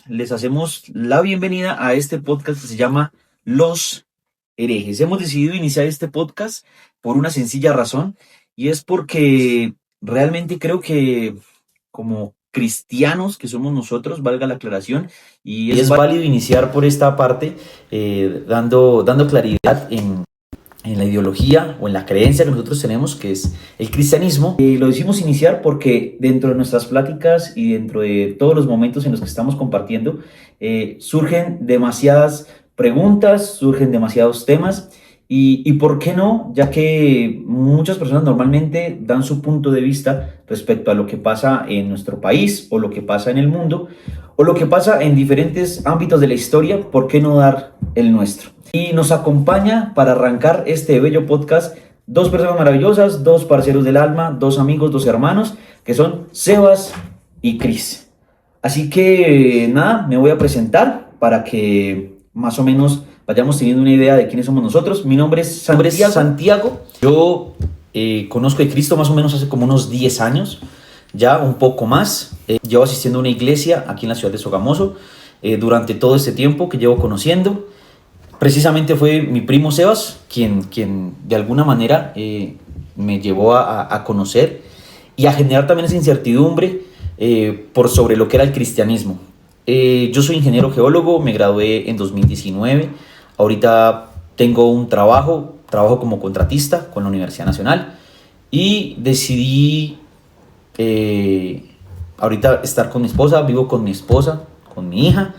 Les hacemos la bienvenida a este podcast que se llama Los Herejes. Hemos decidido iniciar este podcast por una sencilla razón y es porque realmente creo que como cristianos que somos nosotros, valga la aclaración, y es válido iniciar por esta parte dando claridad en la ideología o en la creencia que nosotros tenemos, que es el cristianismo. Lo decimos iniciar porque dentro de nuestras pláticas y dentro de todos los momentos en los que estamos compartiendo, surgen demasiadas preguntas, surgen demasiados temas. Y por qué no, ya que muchas personas normalmente dan su punto de vista respecto a lo que pasa en nuestro país o lo que pasa en el mundo o lo que pasa en diferentes ámbitos de la historia, ¿por qué no dar el nuestro? Y nos acompaña para arrancar este bello podcast dos personas maravillosas, dos parceros del alma, dos amigos, dos hermanos, que son Sebas y Cris. Así que nada, me voy a presentar para que más o menos vayamos teniendo una idea de quiénes somos nosotros. Mi nombre es Santiago. Yo conozco a Cristo más o menos hace como unos 10 años, ya un poco más. Llevo asistiendo a una iglesia aquí en la ciudad de Sogamoso durante todo este tiempo que llevo conociendo. Precisamente fue mi primo Sebas quien de alguna manera me llevó a conocer y a generar también esa incertidumbre por sobre lo que era el cristianismo. Yo soy ingeniero geólogo, me gradué en 2019. Ahorita tengo un trabajo como contratista con la Universidad Nacional y decidí ahorita estar con mi esposa, vivo con mi esposa, con mi hija.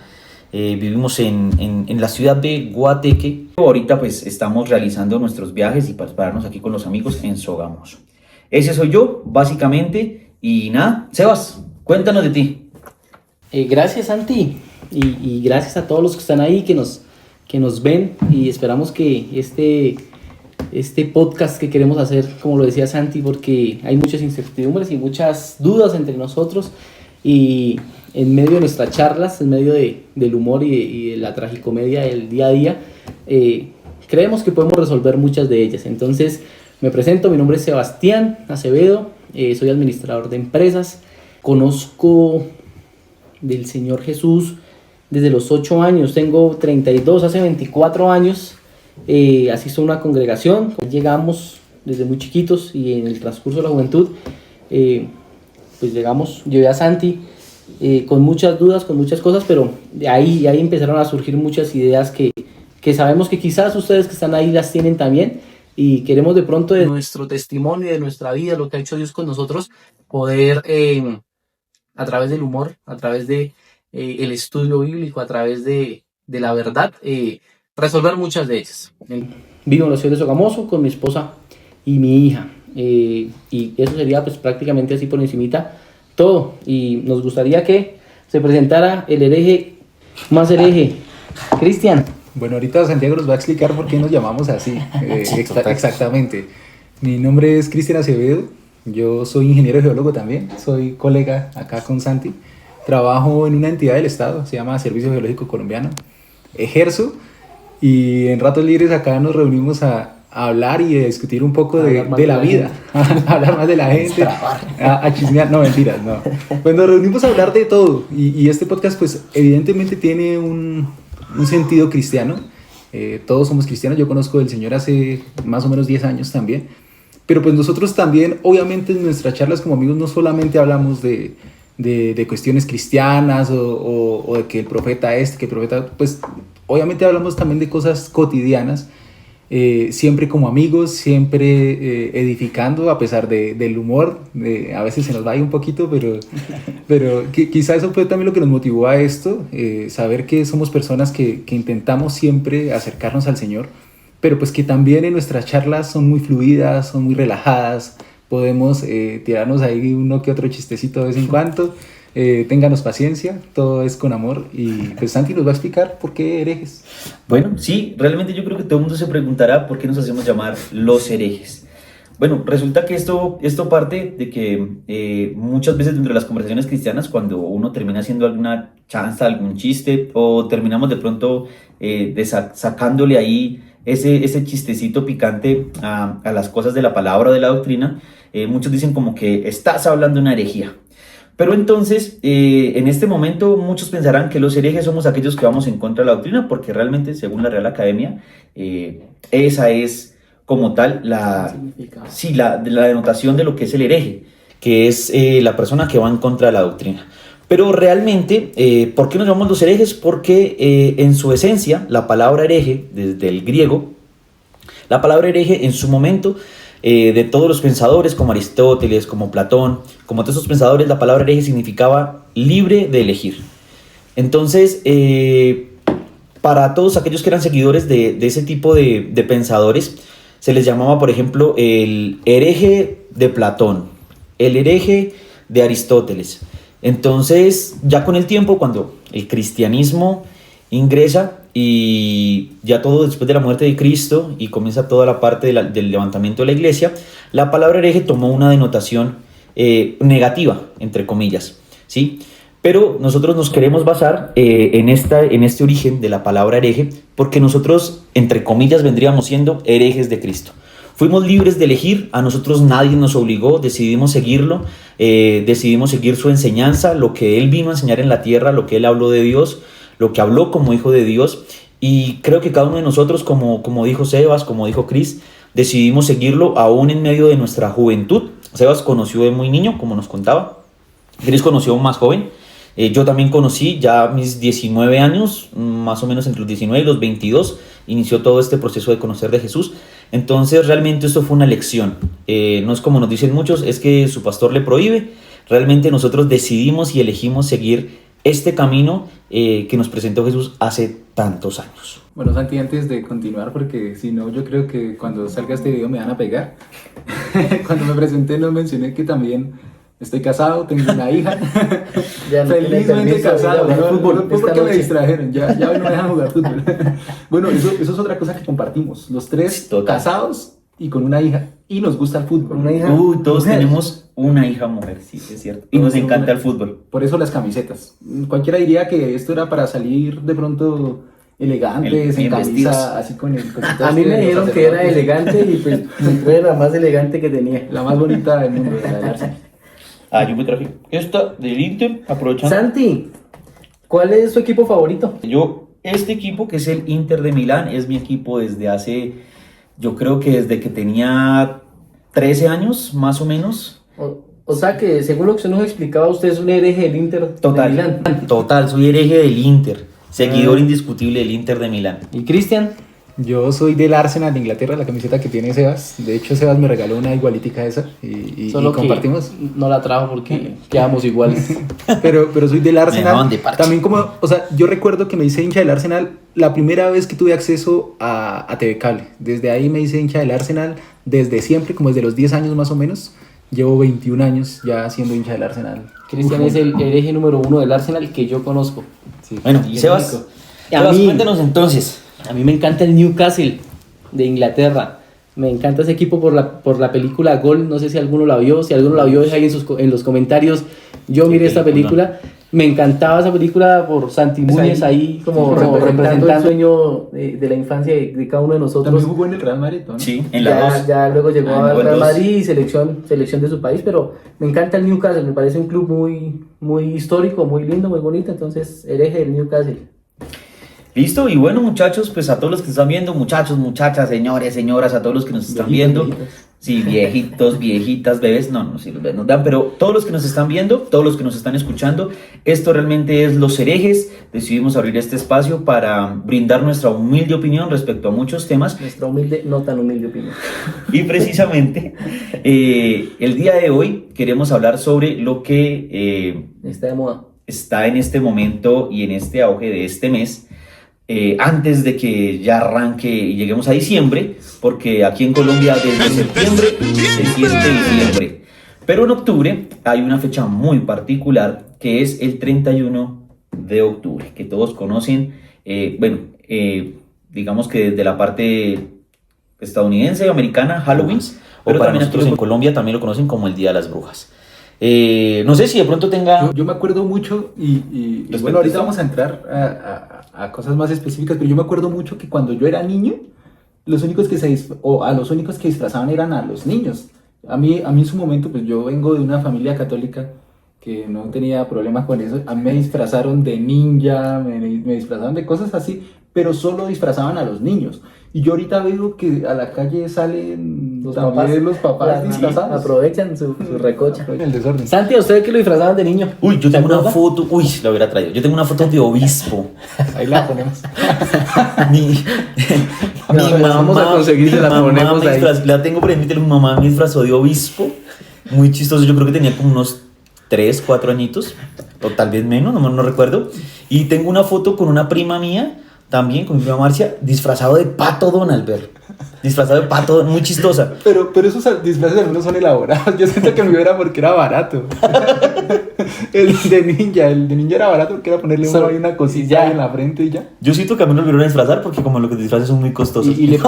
Vivimos en la ciudad de Guateque. Ahorita pues estamos realizando nuestros viajes y para pararnos aquí con los amigos en Sogamoso. Ese soy yo, básicamente. Y nada, Sebas, cuéntanos de ti. Gracias, Santi, y gracias a todos los que están ahí, que nos ven, y esperamos que este podcast que queremos hacer, como lo decía Santi, porque hay muchas incertidumbres y muchas dudas entre nosotros, y en medio de nuestras charlas, en medio del humor y de la tragicomedia del día a día, creemos que podemos resolver muchas de ellas. Entonces, me presento, mi nombre es Sebastián Acevedo, soy administrador de empresas, conozco del Señor Jesús desde los 8 años, tengo 32, hace 24 años, asisto a una congregación, llegamos desde muy chiquitos y en el transcurso de la juventud, pues llevé a Santi con muchas dudas, con muchas cosas, pero de ahí empezaron a surgir muchas ideas que sabemos que quizás ustedes que están ahí las tienen también, y queremos de pronto de nuestro testimonio, de nuestra vida, lo que ha hecho Dios con nosotros, poder a través del humor, a través de el estudio bíblico, a través de la verdad, resolver muchas de ellas. Vivo en la ciudad de Sogamoso con mi esposa y mi hija, y eso sería pues prácticamente así por encimita todo, y nos gustaría que se presentara el hereje más hereje, Cristian. Bueno, ahorita Santiago nos va a explicar por qué nos llamamos así, exactamente. Mi nombre es Cristian Acevedo, yo soy ingeniero geólogo también, soy colega acá con Santi, trabajo en una entidad del Estado, se llama Servicio Geológico Colombiano, ejerzo, y en ratos libres acá nos reunimos a hablar y a discutir un poco de la vida, a hablar más de la gente, a chismear, no mentiras, no. Pues nos reunimos a hablar de todo, y este podcast pues evidentemente tiene un sentido cristiano. Todos somos cristianos, yo conozco del Señor hace más o menos 10 años también, pero pues nosotros también, obviamente en nuestras charlas como amigos no solamente hablamos de cuestiones cristianas o de que el profeta que el profeta, pues obviamente hablamos también de cosas cotidianas, siempre como amigos, siempre edificando a pesar del humor, a veces se nos va ahí un poquito, pero quizá eso fue también lo que nos motivó a esto, saber que somos personas que intentamos siempre acercarnos al Señor, pero pues que también en nuestras charlas son muy fluidas, son muy relajadas, podemos tirarnos ahí uno que otro chistecito de vez en cuando. Ténganos paciencia, todo es con amor, y pues Santi nos va a explicar por qué herejes. Bueno, sí, realmente yo creo que todo el mundo se preguntará por qué nos hacemos llamar los herejes. Bueno, resulta que esto parte de que muchas veces dentro de las conversaciones cristianas, cuando uno termina haciendo alguna chanza, algún chiste, o terminamos de pronto sacándole ahí ese chistecito picante a las cosas de la palabra o de la doctrina, muchos dicen como que estás hablando una herejía. Pero entonces, en este momento, muchos pensarán que los herejes somos aquellos que vamos en contra de la doctrina, porque realmente, según la Real Academia, esa es como tal sí, la denotación de lo que es el hereje, que es la persona que va en contra de la doctrina. Pero realmente, ¿por qué nos llamamos los herejes? Porque en su esencia, la palabra hereje, desde el griego, la palabra hereje en su momento, de todos los pensadores como Aristóteles, como Platón, como todos esos pensadores, la palabra hereje significaba libre de elegir. Entonces, para todos aquellos que eran seguidores de ese tipo de pensadores, se les llamaba, por ejemplo, el hereje de Platón, el hereje de Aristóteles. Entonces, ya con el tiempo, cuando el cristianismo ingresa y ya todo después de la muerte de Cristo y comienza toda la parte del levantamiento de la iglesia, la palabra hereje tomó una denotación negativa, entre comillas, ¿sí? Pero nosotros nos queremos basar en este origen de la palabra hereje, porque nosotros, entre comillas, vendríamos siendo herejes de Cristo. Fuimos libres de elegir, a nosotros nadie nos obligó, decidimos seguirlo, decidimos seguir su enseñanza, lo que Él vino a enseñar en la tierra, lo que Él habló de Dios, lo que habló como hijo de Dios, y creo que cada uno de nosotros, como dijo Sebas, como dijo Cris, decidimos seguirlo aún en medio de nuestra juventud. Sebas conoció de muy niño, como nos contaba, Cris conoció más joven. Yo también conocí ya a mis 19 años, más o menos entre los 19 y los 22, inició todo este proceso de conocer de Jesús. Entonces realmente esto fue una lección. No es como nos dicen muchos, es que su pastor le prohíbe. Realmente nosotros decidimos y elegimos seguir este camino que nos presentó Jesús hace tantos años. Bueno, Santi, antes de continuar, porque si no, yo creo que cuando salga este video me van a pegar. Cuando me presenté no mencioné que también estoy casado, tengo una hija. Ya no felizmente casado. de fútbol No, porque me distrajeron, ya no me dejan jugar fútbol. Bueno, eso es otra cosa que compartimos. Los tres Total. casados y con una hija. Y nos gusta el fútbol. Una hija. Todos mujer. tenemos una hija mujer, sí, es cierto. Y nos encanta el fútbol. Por eso las camisetas. Cualquiera diría que esto era para salir de pronto elegantes, en Bien camisa, vestidos. así con el cosito A mí este me de los dijeron que era sacerdotes. elegante y pues fue la más elegante que tenía. La más bonita del mundo, la del Arsenal. Yo me traje esta del Inter, aprovechando. Santi, ¿cuál es su equipo favorito? Este equipo, que es el Inter de Milán, es mi equipo desde hace, yo creo que desde que tenía 13 años, más o menos. O sea que, según lo que usted nos explicaba, usted es un hereje del Inter de Milán. Total, soy hereje del Inter, seguidor indiscutible del Inter de Milán. ¿Y Cristian? Yo soy del Arsenal de Inglaterra, la camiseta que tiene Sebas. De hecho, Sebas me regaló una igualitica a esa y Solo que compartimos. no la trajo porque quedamos iguales. Pero soy del dejaban Arsenal. de parche. También como, o sea, yo recuerdo que me hice hincha del Arsenal la primera vez que tuve acceso a TV Cable. Desde ahí me hice hincha del Arsenal, desde siempre, como desde los 10 años más o menos. Llevo 21 años ya siendo hincha del Arsenal. Cristian es el hereje número 1 del Arsenal que yo conozco. Sí. Bueno, y El Sebas, único. A mí- cuéntanos entonces. A mí me encanta el Newcastle de Inglaterra. Me encanta ese equipo por la película Gol. No sé si alguno la vio. Si alguno la vio, deja ahí en los comentarios. Yo Qué miré esta película. película. Me encantaba esa película por Santi Pues Núñez ahí como representando el sueño de la infancia de cada uno de nosotros. También jugó en el Real Madrid, ¿no? Sí, en la 2. Ya luego llegó Ah, en al la Real dos. Madrid y selección de su país, pero me encanta el Newcastle, me parece un club muy histórico, muy lindo, muy bonito, entonces hereje del Newcastle. Listo, y bueno, muchachos, pues a todos los que están viendo, muchachos, muchachas, señores, señoras, a todos los que nos están Viejitos, viendo. viejitas. Sí, viejitos, viejitas, bebés, no, si los bebés nos dan, pero todos los que nos están viendo, todos los que nos están escuchando, esto realmente es Los Herejes. Decidimos abrir este espacio para brindar nuestra humilde opinión respecto a muchos temas. Nuestra humilde, no tan humilde opinión. Y precisamente el día de hoy queremos hablar sobre lo que Está de moda. está en este momento y en este auge de este mes, antes de que ya arranque y lleguemos a diciembre, porque aquí en Colombia desde septiembre se siente diciembre. Pero en octubre hay una fecha muy particular que es el 31 de octubre, que todos conocen, digamos que desde la parte estadounidense, americana, Halloween, pero para también nosotros en Colombia también lo conocen como el Día de las Brujas. No sé si de pronto tenga... Yo me acuerdo mucho y Respecto bueno, a ahorita esto. vamos a entrar a cosas más específicas, pero yo me acuerdo mucho que cuando yo era niño, los únicos que los únicos que disfrazaban eran a los niños. A mí en su momento, pues yo vengo de una familia católica que no tenía problemas con eso. A mí me disfrazaron de ninja, me disfrazaron de cosas así, pero solo disfrazaban a los niños. Y yo ahorita veo que a la calle salen los papás disfrazados. Aprovechan su recocha. Aprovechan el desorden. Santi, ¿a usted que lo disfrazaban de niño? Uy, yo ¿Se tengo una acuerda? foto, uy, la hubiera traído. Yo tengo una foto de obispo. Ahí la ponemos. Mi, No, la vamos a conseguir y mi la mamá ponemos me ahí. la tengo por ahí, mi mamá me disfrazó de obispo. Muy chistoso, yo creo que tenía como unos 3, 4 añitos, o tal vez menos, no recuerdo. Y tengo una foto con una prima mía, también con mi prima Marcia, disfrazado de Pato Donald, ver. Disfrazado de Pato, muy chistosa. Pero esos disfraces algunos son elaborados. Yo siento que el mío era porque era barato. El de ninja era barato porque era ponerle Solo- ahí una cosilla ya. ahí en la frente y ya. Yo siento que a mí me lo volvieron a disfrazar porque como lo que disfraces son muy costosos. Y le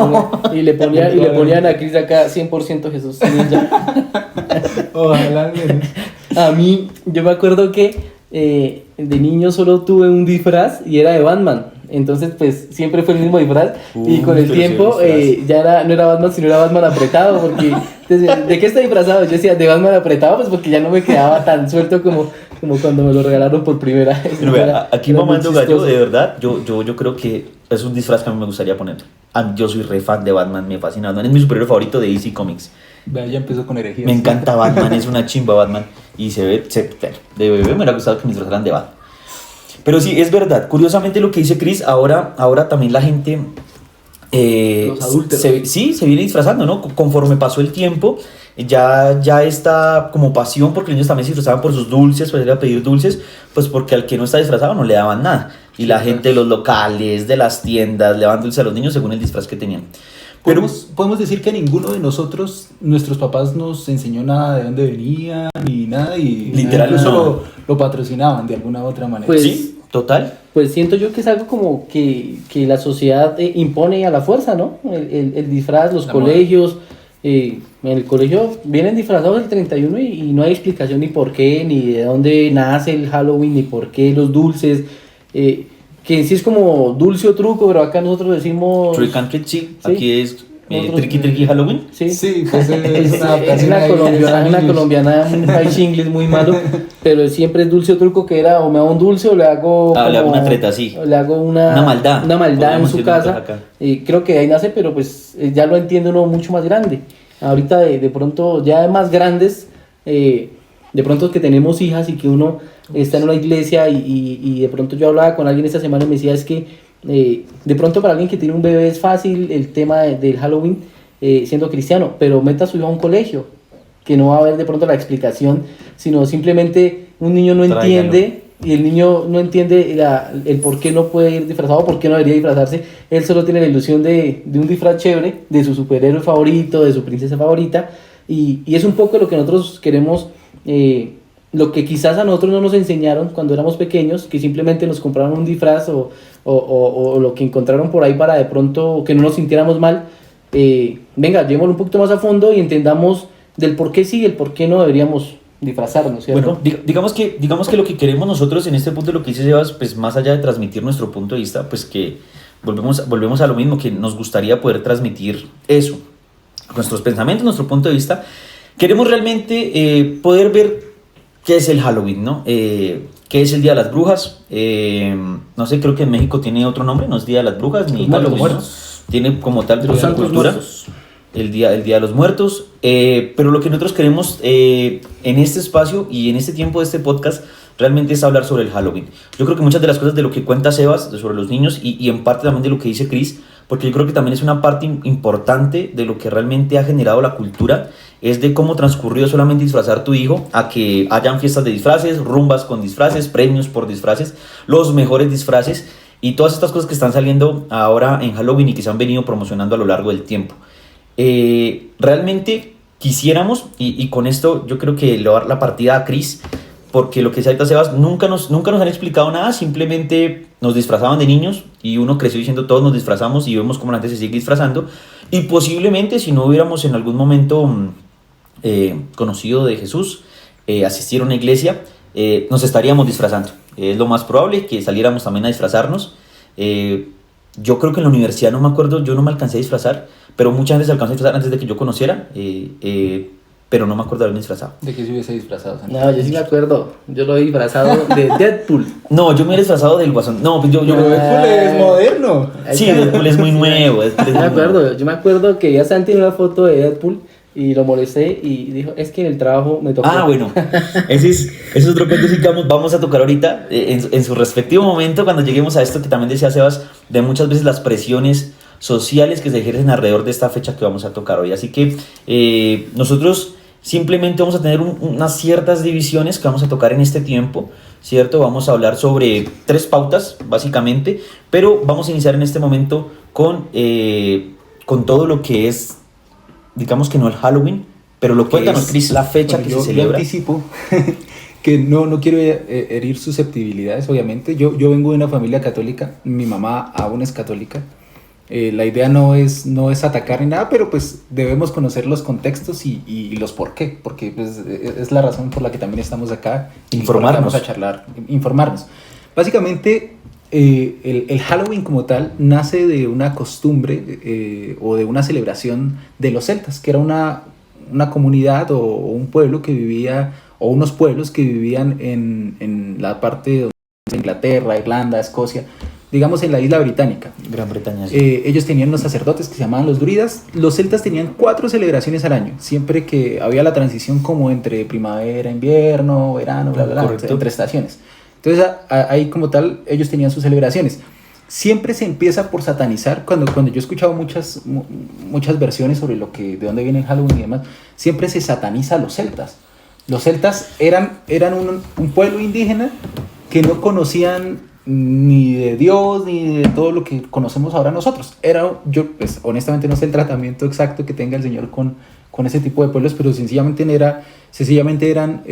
ponían a Cris acá 100% Jesús Ninja. Ojalá. Menos. A mí, yo me acuerdo que de niño solo tuve un disfraz y era de Batman. Entonces, pues siempre fue el mismo disfraz. Y con el pero sí, tiempo disfraz. no era Batman, sino era Batman apretado. Porque, entonces, ¿de qué está disfrazado? Yo decía, de Batman apretado, pues porque ya no me quedaba tan suelto como cuando me lo regalaron por primera vez. Pero vea, aquí Era muy mamando gallo, chistoso. de verdad, yo creo que es un disfraz que a mí me gustaría poner. Yo soy re fan de Batman, me fascina Batman, es mi superhéroe favorito de DC Comics. Vea, ya empezó con herejías. Me encanta Batman, es una chimba Batman. Y de bebé me hubiera gustado que me disfrazaran de Batman. Pero sí, es verdad, curiosamente lo que dice Chris, ahora también la gente... Los adúlteros. se viene disfrazando, ¿no? Conforme pasó el tiempo, ya está como pasión, porque los niños también se disfrazaban por sus dulces, pues ir a pedir dulces, pues porque al que no está disfrazado no le daban nada. Y la gente de los locales, de las tiendas, le daban dulce a los niños según el disfraz que tenían. Pero Podemos decir que ninguno de nosotros, nuestros papás nos enseñó nada de dónde venía ni nada y Literal, incluso no. lo patrocinaban de alguna u otra manera. Pues, sí, total. Pues siento yo que es algo como que la sociedad impone a la fuerza, ¿no? El disfraz, los La colegios. En el colegio vienen disfrazados el 31 y no hay explicación ni por qué, ni de dónde nace el Halloween, ni por qué los dulces. Que en sí es como dulce o truco, pero acá nosotros decimos... Trick and treat, sí. Sí. Aquí es Nosotros- Tricky Tricky Halloween. Sí, Sí, pues es una es adaptación una ahí, colombiana, es un high inglés muy malo, pero siempre es dulce o truco que era o me hago un dulce o le hago Le hago como- una treta, sí. o le hago Una maldad. en Podríamos su decirlo casa. acá. Creo que de ahí nace, pero pues ya lo entiende uno mucho más grande. Ahorita de pronto ya de más grandes, de pronto que tenemos hijas y que uno está en una iglesia y de pronto yo hablaba con alguien esta semana y me decía es que de pronto para alguien que tiene un bebé es fácil el tema del Halloween siendo cristiano, pero meta a su hijo a un colegio, que no va a haber de pronto la explicación, sino simplemente un niño no Tráigalo. entiende y el niño no entiende el por qué no puede ir disfrazado, por qué no debería disfrazarse. Él solo tiene la ilusión de un disfraz chévere, de su superhéroe favorito, de su princesa favorita, y es un poco lo que nosotros queremos, lo que quizás a nosotros no nos enseñaron cuando éramos pequeños, que simplemente nos compraron un disfraz o lo que encontraron por ahí para de pronto que no nos sintiéramos mal. Venga, llevémoslo un poquito más a fondo y entendamos del por qué sí y el por qué no deberíamos disfrazarnos, ¿cierto? Bueno, digamos que lo que queremos nosotros en este punto, lo que dice Sebas, pues más allá de transmitir nuestro punto de vista, pues que volvemos a lo mismo, que nos gustaría poder transmitir eso, nuestros pensamientos, nuestro punto de vista. Queremos realmente poder ver qué es el Halloween, ¿no? ¿Qué es el Día de las Brujas? No sé, creo que en México tiene otro nombre, no es Día de las Brujas ni Los Muertos. Halloween, ¿no? Tiene como tal Los su Santos cultura. Muertos. El día de los Muertos, pero lo que nosotros queremos en este espacio y en este tiempo de este podcast realmente es hablar sobre el Halloween. Yo creo que muchas de las cosas de lo que cuenta Sebas sobre los niños y en parte también de lo que dice Chris, porque yo creo que también es una parte importante de lo que realmente ha generado la cultura, es de cómo transcurrió solamente disfrazar tu hijo a que hayan fiestas de disfraces, rumbas con disfraces, premios por disfraces, los mejores disfraces y todas estas cosas que están saliendo ahora en Halloween y que se han venido promocionando a lo largo del tiempo. Realmente quisiéramos, y con esto yo creo que le voy a dar la partida a Chris, porque lo que decía ahorita Sebas, nunca nos han explicado nada, simplemente nos disfrazaban de niños y uno creció diciendo todos nos disfrazamos y vemos cómo la gente se sigue disfrazando, y posiblemente si no hubiéramos en algún momento conocido de Jesús, asistir a una iglesia, nos estaríamos disfrazando. Es lo más probable que saliéramos también a disfrazarnos. Yo creo que en la universidad, no me acuerdo, yo no me alcancé a disfrazar, pero mucha gente se alcanzó a disfrazar antes de que yo conociera, pero no me acuerdo de haberme disfrazado. ¿De qué se hubiese disfrazado, Santi? No, yo sí me acuerdo. Yo lo he disfrazado de Deadpool. No, yo me he disfrazado del Guasón. No, pues yo Pero Deadpool es moderno. sí, Deadpool es muy nuevo. Deadpool es Me muy nuevo. acuerdo, yo me acuerdo que ya Santi en una foto de Deadpool y lo molesté y dijo, es que en el trabajo me tocó. Ah, bueno, ese es otro cuento que vamos a tocar ahorita en su respectivo momento cuando lleguemos a esto que también decía Sebas, de muchas veces las presiones sociales que se ejercen alrededor de esta fecha que vamos a tocar hoy. Así que nosotros simplemente vamos a tener unas ciertas divisiones que vamos a tocar en este tiempo, ¿cierto? Vamos a hablar sobre 3 pautas, básicamente, pero vamos a iniciar en este momento con todo lo que es, digamos que no el Halloween, pero lo que Cuéntanos, es Cris. la fecha Bueno, que yo se celebra. anticipo que no quiero herir susceptibilidades, obviamente. Yo vengo de una familia católica, mi mamá aún es católica. La idea no es atacar ni nada, pero pues debemos conocer los contextos y los por qué, porque pues, es la razón por la que también estamos acá. Y por la que Informarnos. vamos a charlar, informarnos. Básicamente, el Halloween como tal nace de una costumbre o de una celebración de los celtas, que era una comunidad o un pueblo que vivía, o unos pueblos que vivían en la parte de Inglaterra, Irlanda, Escocia, digamos en la isla británica. Gran Bretaña. Ellos tenían unos sacerdotes que se llamaban los druidas. Los celtas tenían 4 celebraciones al año, siempre que había la transición como entre primavera, invierno, verano, bla, bla, bla, Correcto. entre estaciones. Entonces ahí como tal ellos tenían sus celebraciones. Siempre se empieza por satanizar. Cuando yo he escuchado muchas versiones sobre de dónde viene el Halloween y demás, siempre se sataniza a los celtas. Los celtas eran un pueblo indígena que no conocían ni de Dios ni de todo lo que conocemos ahora nosotros. Yo pues honestamente no sé el tratamiento exacto que tenga el Señor con ese tipo de pueblos, pero sencillamente eran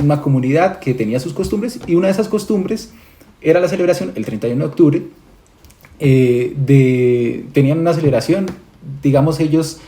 una comunidad que tenía sus costumbres, y una de esas costumbres era la celebración el 31 de octubre. Tenían una celebración, digamos, ellos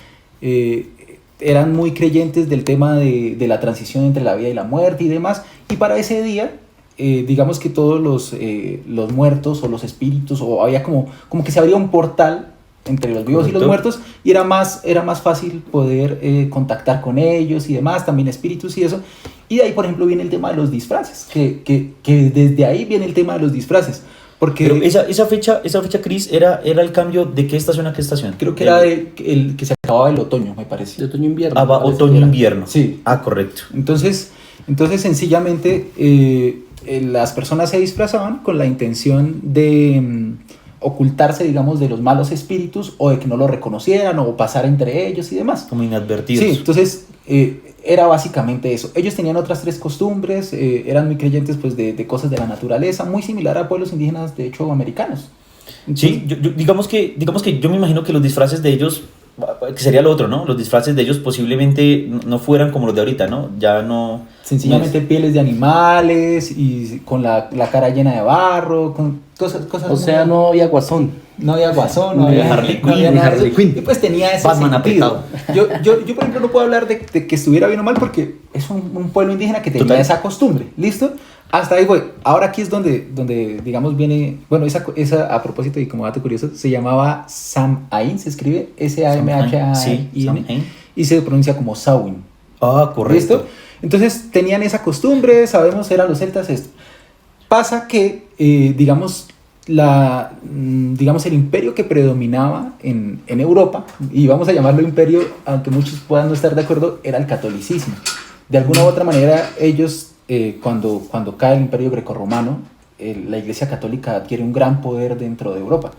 eran muy creyentes del tema de la transición entre la vida y la muerte y demás, y para ese día digamos que todos los muertos o los espíritus, o había como que se abría un portal entre los vivos. Correcto. Y los muertos, y era más fácil poder contactar con ellos y demás, también espíritus y eso. Y de ahí, por ejemplo, viene el tema de los disfraces, que desde ahí viene el tema de los disfraces. Porque pero esa fecha, Cris, era el cambio de qué estación a qué estación. Creo que era el que se acababa el otoño, me parece. De otoño-invierno. Otoño-invierno. Sí. Correcto. Entonces sencillamente las personas se disfrazaban con la intención de ocultarse, digamos, de los malos espíritus, o de que no lo reconocieran, o pasar entre ellos y demás. Como inadvertidos. Sí, entonces era básicamente eso. Ellos tenían otras 3 costumbres, eran muy creyentes pues de cosas de la naturaleza, muy similar a pueblos indígenas, de hecho, americanos. Entonces, sí, digamos que yo me imagino que los disfraces de ellos, que sería lo otro, ¿no? Los disfraces de ellos posiblemente no fueran como los de ahorita, ¿no? Ya no... Sencillamente pieles de animales y con la cara llena de barro, con cosas. O sea, no había guasón. No había guasón, no había Harley Quinn, no había nada de Harley eso. Quinn. Y pues tenía ese Batman sentido. apretado. Yo, por ejemplo, no puedo hablar de que estuviera bien o mal, porque es un pueblo indígena que tenía Total. esa costumbre. ¿Listo? Hasta ahí voy. Ahora aquí es donde digamos, viene... Bueno, esa a propósito, y como dato curioso, se llamaba Samhain, se escribe S-A-M-H-A-I-N, Sí, Samhain. y se pronuncia como Samhain. Correcto. ¿Listo? Entonces tenían esa costumbre, sabemos, eran los celtas esto. Pasa que, digamos, el imperio que predominaba en Europa, y vamos a llamarlo imperio, aunque muchos puedan no estar de acuerdo, era el catolicismo. De alguna u otra manera, ellos, cuando cae el imperio grecorromano, la Iglesia Católica adquiere un gran poder dentro de Europa.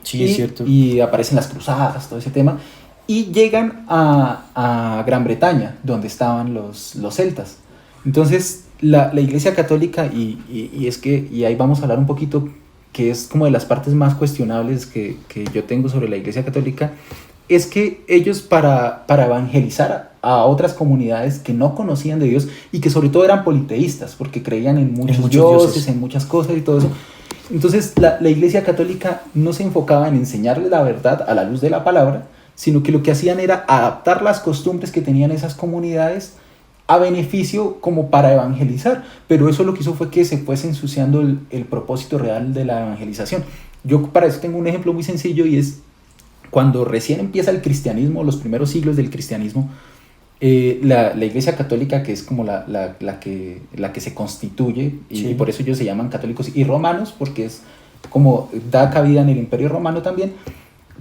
Sí, es cierto. Y aparecen las cruzadas, todo ese tema. Y llegan a Gran Bretaña, donde estaban los celtas. Entonces, la Iglesia Católica, y ahí vamos a hablar un poquito, que es como de las partes más cuestionables que yo tengo sobre la Iglesia Católica, es que ellos para evangelizar a otras comunidades que no conocían de Dios, y que sobre todo eran politeístas, porque creían en muchos dioses, en muchas cosas y todo eso. Entonces, la Iglesia Católica no se enfocaba en enseñarles la verdad a la luz de la palabra, sino que lo que hacían era adaptar las costumbres que tenían esas comunidades a beneficio como para evangelizar. Pero eso lo que hizo fue que se fuese ensuciando el propósito real de la evangelización. Yo para eso tengo un ejemplo muy sencillo, y es cuando recién empieza el cristianismo, los primeros siglos del cristianismo, La Iglesia Católica, que es como la que se constituye, Sí. y por eso ellos se llaman católicos y romanos, porque es como da cabida en el Imperio Romano también,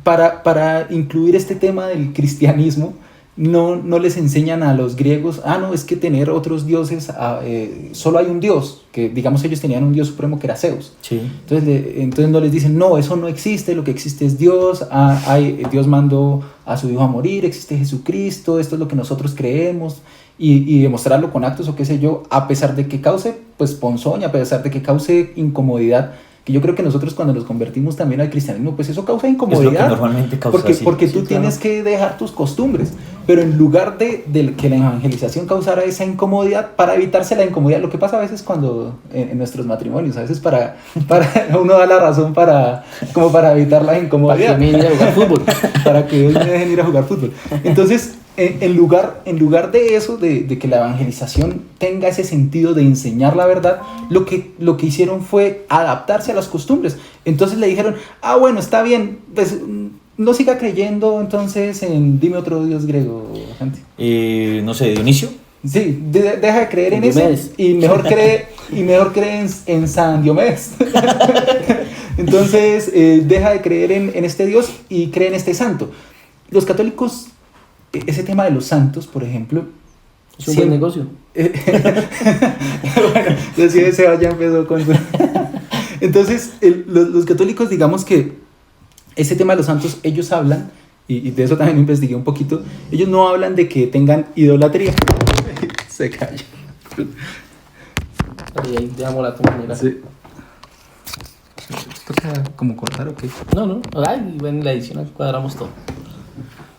para incluir este tema del cristianismo. No les enseñan a los griegos, no, es que tener otros dioses, solo hay un dios, que digamos ellos tenían un dios supremo que era Zeus. Sí. Entonces no les dicen, no, eso no existe, lo que existe es Dios, Dios mandó a su hijo a morir, existe Jesucristo, esto es lo que nosotros creemos, y demostrarlo con actos o qué sé yo, a pesar de que cause pues ponzoña, a pesar de que cause incomodidad, que yo creo que nosotros cuando nos convertimos también al cristianismo, pues eso causa incomodidad. Es lo que normalmente causa, porque sí. tú Sí, tienes que dejar tus costumbres, pero en lugar de que la evangelización causara esa incomodidad, para evitarse la incomodidad, lo que pasa a veces cuando en nuestros matrimonios, a veces para uno da la razón como para evitar la incomodidad. Para que me vaya a jugar fútbol. Para que ellos me dejen ir a jugar fútbol. Entonces, en lugar de eso, de que la evangelización tenga ese sentido de enseñar la verdad, lo que hicieron fue adaptarse a las costumbres. Entonces le dijeron, bueno, está bien, pues no siga creyendo entonces dime otro dios griego, Santi. No sé, Dionisio. Sí, deja de creer en Diomedes. ese y mejor cree en San Diomedes. Entonces, deja de creer en este dios y cree en este santo. Los católicos, ese tema de los santos, por ejemplo, Es un buen negocio. bueno, decía ese ya empezó con entonces los católicos, digamos que ese tema de los santos, ellos hablan, y de eso también investigué un poquito, ellos no hablan de que tengan idolatría. Se calla. Ahí dejamos la toma, mira. Sí. ¿Toca como cortar o qué? No. Ay, bueno, en la edición cuadramos todo.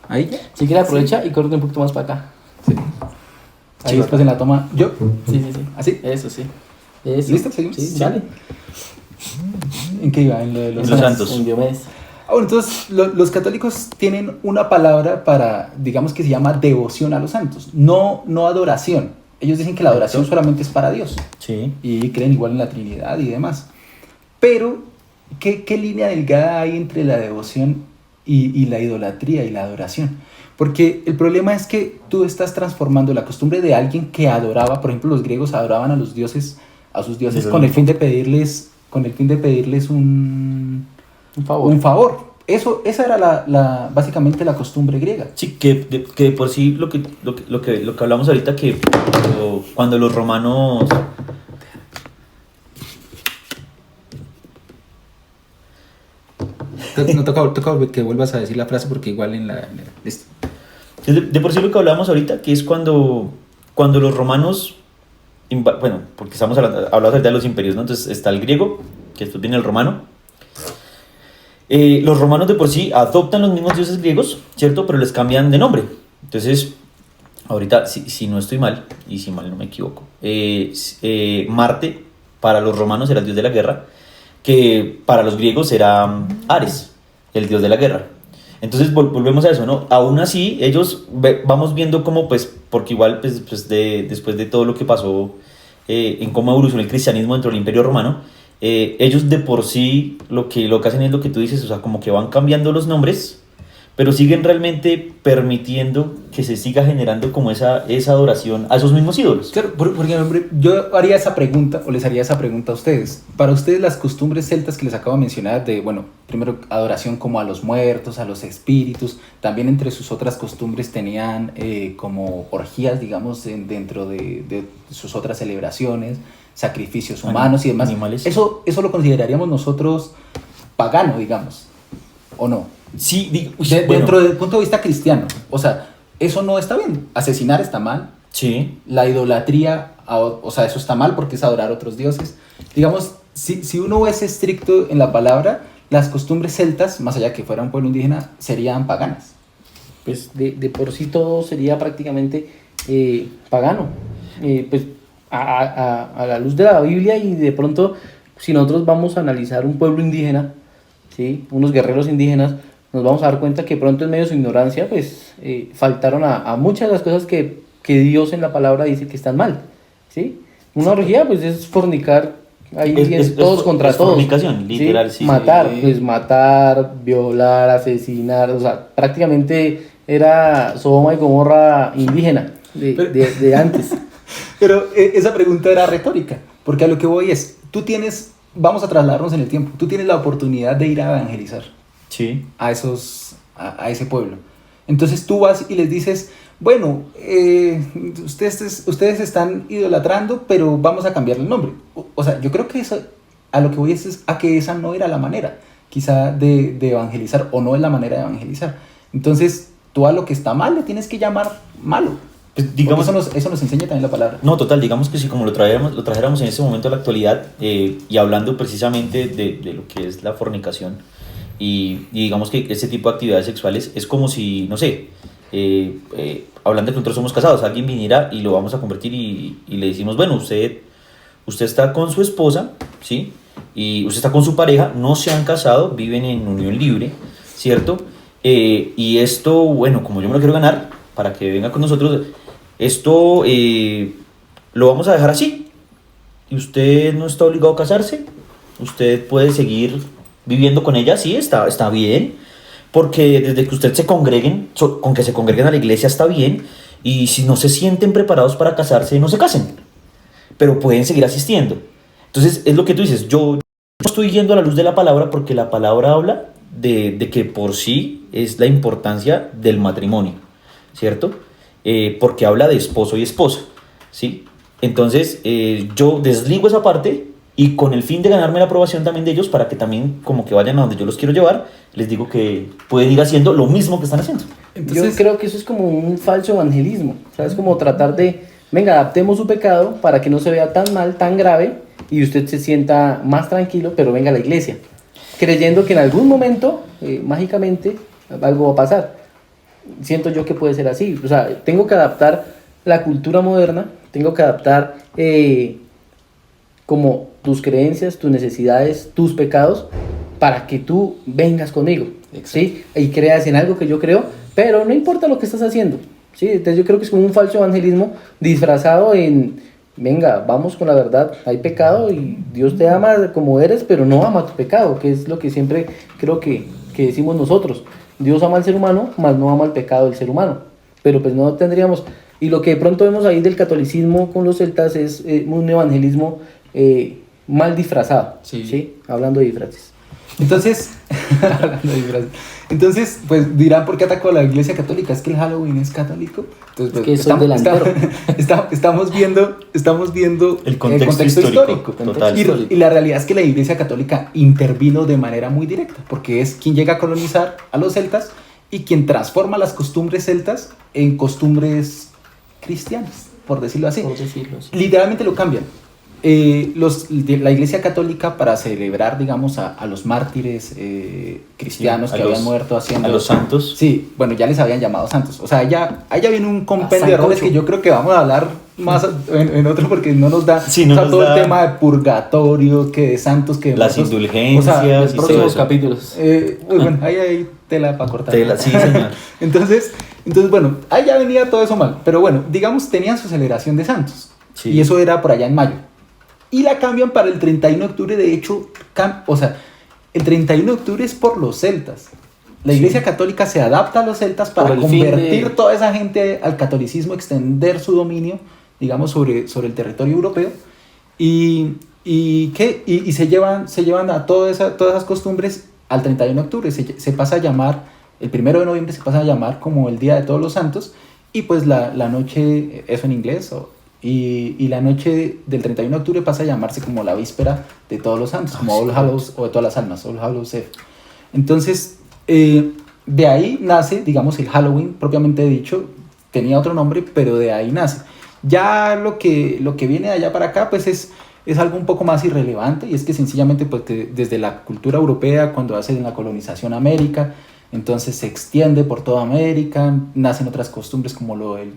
¿Ahí ya? Si quiere aprovecha y corta un poquito más para acá. Sí. Ahí después en la toma, ¿yo? Sí. ¿Así? Eso sí. Eso. ¿Listo? ¿Seguimos? Sí, dale. ¿En qué iba? En lo de los En los santos. Un Diomedes. Bueno, entonces los católicos tienen una palabra para, digamos que se llama devoción a los santos, no adoración. Ellos dicen que la adoración solamente es para Dios Sí. y creen igual en la Trinidad y demás. Pero, ¿qué línea delgada hay entre la devoción y la idolatría y la adoración? Porque el problema es que tú estás transformando la costumbre de alguien que adoraba, por ejemplo, los griegos adoraban a sus dioses con el fin de pedirles un favor. Esa era básicamente la costumbre griega. Sí, que de por sí lo que hablamos ahorita, que cuando los romanos... No toca que vuelvas a decir la frase porque igual listo. De por sí lo que hablamos ahorita, que es cuando los romanos... Bueno, porque estamos hablando ahorita de los imperios, ¿no? Entonces está el griego, que después viene el romano. Los romanos de por sí adoptan los mismos dioses griegos, ¿cierto? Pero les cambian de nombre. Entonces, ahorita, si no estoy mal, y si mal no me equivoco, Marte para los romanos era el dios de la guerra, que para los griegos era Ares, el dios de la guerra. Entonces volvemos a eso, ¿no? Aún así, ellos vamos viendo cómo, pues, porque igual después de todo lo que pasó, en cómo evolucionó el cristianismo dentro del Imperio Romano, ellos de por sí lo que hacen es lo que tú dices, o sea, como que van cambiando los nombres, pero siguen realmente permitiendo que se siga generando como esa adoración a esos mismos ídolos. Claro, porque hombre, yo haría esa pregunta, o les haría esa pregunta a ustedes. Para ustedes, las costumbres celtas que les acabo de mencionar, de, bueno, primero adoración como a los muertos, a los espíritus, también entre sus otras costumbres tenían como orgías, digamos, dentro de sus otras celebraciones, sacrificios humanos y demás. Animales. Eso lo consideraríamos nosotros pagano, digamos, ¿o no? Sí, Dentro del punto de vista cristiano, o sea, eso no está bien. Asesinar está mal. Sí. La idolatría, o sea, eso está mal porque es adorar a otros dioses. Digamos, si uno es estricto en la palabra, las costumbres celtas, más allá que fuera un pueblo indígena, serían paganas. Pues de por sí todo sería prácticamente pagano. Pues a la luz de la Biblia, y de pronto, si nosotros vamos a analizar un pueblo indígena, ¿sí? Unos guerreros indígenas, nos vamos a dar cuenta que pronto en medio de su ignorancia, pues faltaron a muchas de las cosas que Dios en la palabra dice que están mal, ¿sí? Una orgía, pues es fornicar, ahí todos contra todos. Fornicación, literal, sí. Matar, pues matar, violar, asesinar, o sea, prácticamente era Sodoma y Gomorra indígena de antes. Pero esa pregunta era retórica, porque a lo que voy es, vamos a trasladarnos en el tiempo, tú tienes la oportunidad de ir a evangelizar Sí. a ese pueblo. Entonces tú vas y les dices, bueno, ustedes están idolatrando, pero vamos a cambiarle el nombre. O sea, yo creo que eso, a lo que voy es a que esa no era la manera, quizá de evangelizar, o no es la manera de evangelizar. Entonces, tú a lo que está mal le tienes que llamar malo. Pues, digamos, Eso nos enseña también la palabra. no, total, digamos que si como lo trajéramos en ese momento a la actualidad, y hablando precisamente de lo que es la fornicación, y digamos que ese tipo de actividades sexuales es como si, no sé, hablando de que nosotros somos casados, alguien viniera y lo vamos a convertir y le decimos, bueno, usted está con su esposa, ¿sí? Y usted está con su pareja, no se han casado, viven en unión libre, ¿cierto? Y esto, bueno, como yo me lo quiero ganar, para que venga con nosotros, esto lo vamos a dejar así. Y usted no está obligado a casarse, usted puede seguir viviendo con ella, sí, está bien, porque desde que ustedes se congreguen, con que se congreguen a la iglesia está bien, y si no se sienten preparados para casarse, no se casen, pero pueden seguir asistiendo. Entonces, es lo que tú dices, yo no estoy yendo a la luz de la palabra porque la palabra habla de que por sí es la importancia del matrimonio, ¿cierto? Porque habla de esposo y esposa, ¿sí? Entonces, yo desligo esa parte y con el fin de ganarme la aprobación también de ellos para que también como que vayan a donde yo los quiero llevar, les digo que pueden ir haciendo lo mismo que están haciendo. Yo creo que eso es como un falso evangelismo, o sea, es como tratar de, venga, adaptemos su pecado para que no se vea tan mal, tan grave, y usted se sienta más tranquilo, pero venga a la iglesia, creyendo que en algún momento, mágicamente, algo va a pasar. Siento yo que puede ser así, o sea, tengo que adaptar la cultura moderna, tengo que adaptar como tus creencias, tus necesidades, tus pecados, para que tú vengas conmigo, ¿sí? Y creas en algo que yo creo, pero no importa lo que estás haciendo, ¿sí? Entonces yo creo que es como un falso evangelismo disfrazado en, venga, vamos con la verdad, hay pecado y Dios te ama como eres, pero no ama tu pecado, que es lo que siempre creo que decimos nosotros. Dios ama al ser humano, mas no ama el pecado del ser humano, pero pues no tendríamos, y lo que de pronto vemos ahí del catolicismo con los celtas es un evangelismo mal disfrazado, ¿sí? Hablando de disfraces. Entonces, pues dirán, ¿por qué atacó a la iglesia católica? Es que el Halloween es católico. Entonces, pues, Es que es un delantero. estamos viendo El contexto histórico. Total. Y la realidad es que la iglesia católica intervino de manera muy directa, porque es quien llega a colonizar a los celtas y quien transforma las costumbres celtas en costumbres cristianas, por decirlo así. Literalmente lo cambian. La iglesia católica, para celebrar, digamos, a los mártires cristianos que habían muerto haciendo... A los santos. Sí, bueno, ya les habían llamado santos. O sea, allá viene un compendio de errores que yo creo que vamos a hablar más en otro, porque no nos da, todo el tema de purgatorio, que de santos, que de las muertos. indulgencias, o sea, y todo Próximos eso. capítulos. Bueno, ahí hay tela para cortar. Sí, señor. Entonces, bueno, ahí ya venía todo eso mal. Pero bueno, digamos, tenían su celebración de santos. Sí. Y eso era por allá en mayo. Y la cambian para el 31 de octubre, de hecho, el 31 de octubre es por los celtas. La iglesia católica se adapta a los celtas para convertir toda esa gente al catolicismo, extender su dominio, digamos, sobre el territorio europeo. Y se llevan a todas esas costumbres al 31 de octubre. Se pasa a llamar, el 1 de noviembre se pasa a llamar como el Día de Todos los Santos. Y pues la noche, eso en inglés, y la noche del 31 de octubre pasa a llamarse como la víspera de Todos los Santos, como All Hallows, o de todas las almas, All Hallows Eve. Entonces, de ahí nace, digamos, el Halloween, propiamente dicho, tenía otro nombre, pero de ahí nace. Ya lo que viene de allá para acá, pues es algo un poco más irrelevante, y es que sencillamente, pues, desde la cultura europea, cuando hacen la colonización a América, entonces se extiende por toda América, nacen otras costumbres como lo del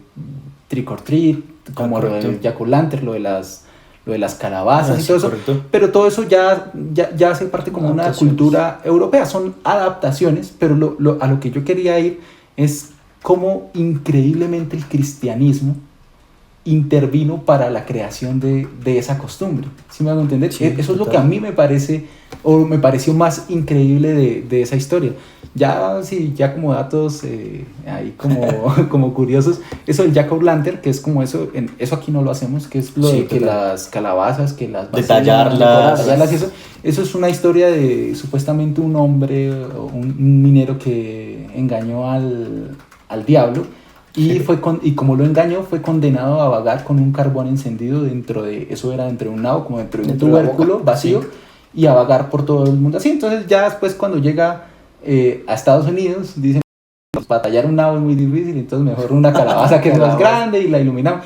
trick or treat, como lo del jack-o'-lantern, lo de las calabazas y todo eso. Correcto. Pero todo eso ya hace parte como una cultura europea, son adaptaciones, pero a lo que yo quería ir es cómo increíblemente el cristianismo intervino para la creación de esa costumbre. ¿Sí me hago entender? Sí, eso es lo que a mí me parece, o me pareció más increíble de esa historia. Ya, sí, ya como datos ahí como curiosos, eso del Jack O'Lantern, que es como eso, eso aquí no lo hacemos, que es lo Sí, de que total. las calabazas, que las Detallarlas. decorarlas y eso es una historia de supuestamente un hombre, o un minero que engañó al diablo y, y como lo engañó fue condenado a vagar con un carbón encendido eso era dentro de un nabo, como dentro de un Dentro de la tubérculo boca, vacío, sí. y a vagar por todo el mundo así. Entonces ya después cuando llega a Estados Unidos, dicen, pues, batallar un nabo es muy difícil, entonces mejor una calabaza que es más grande y la iluminamos.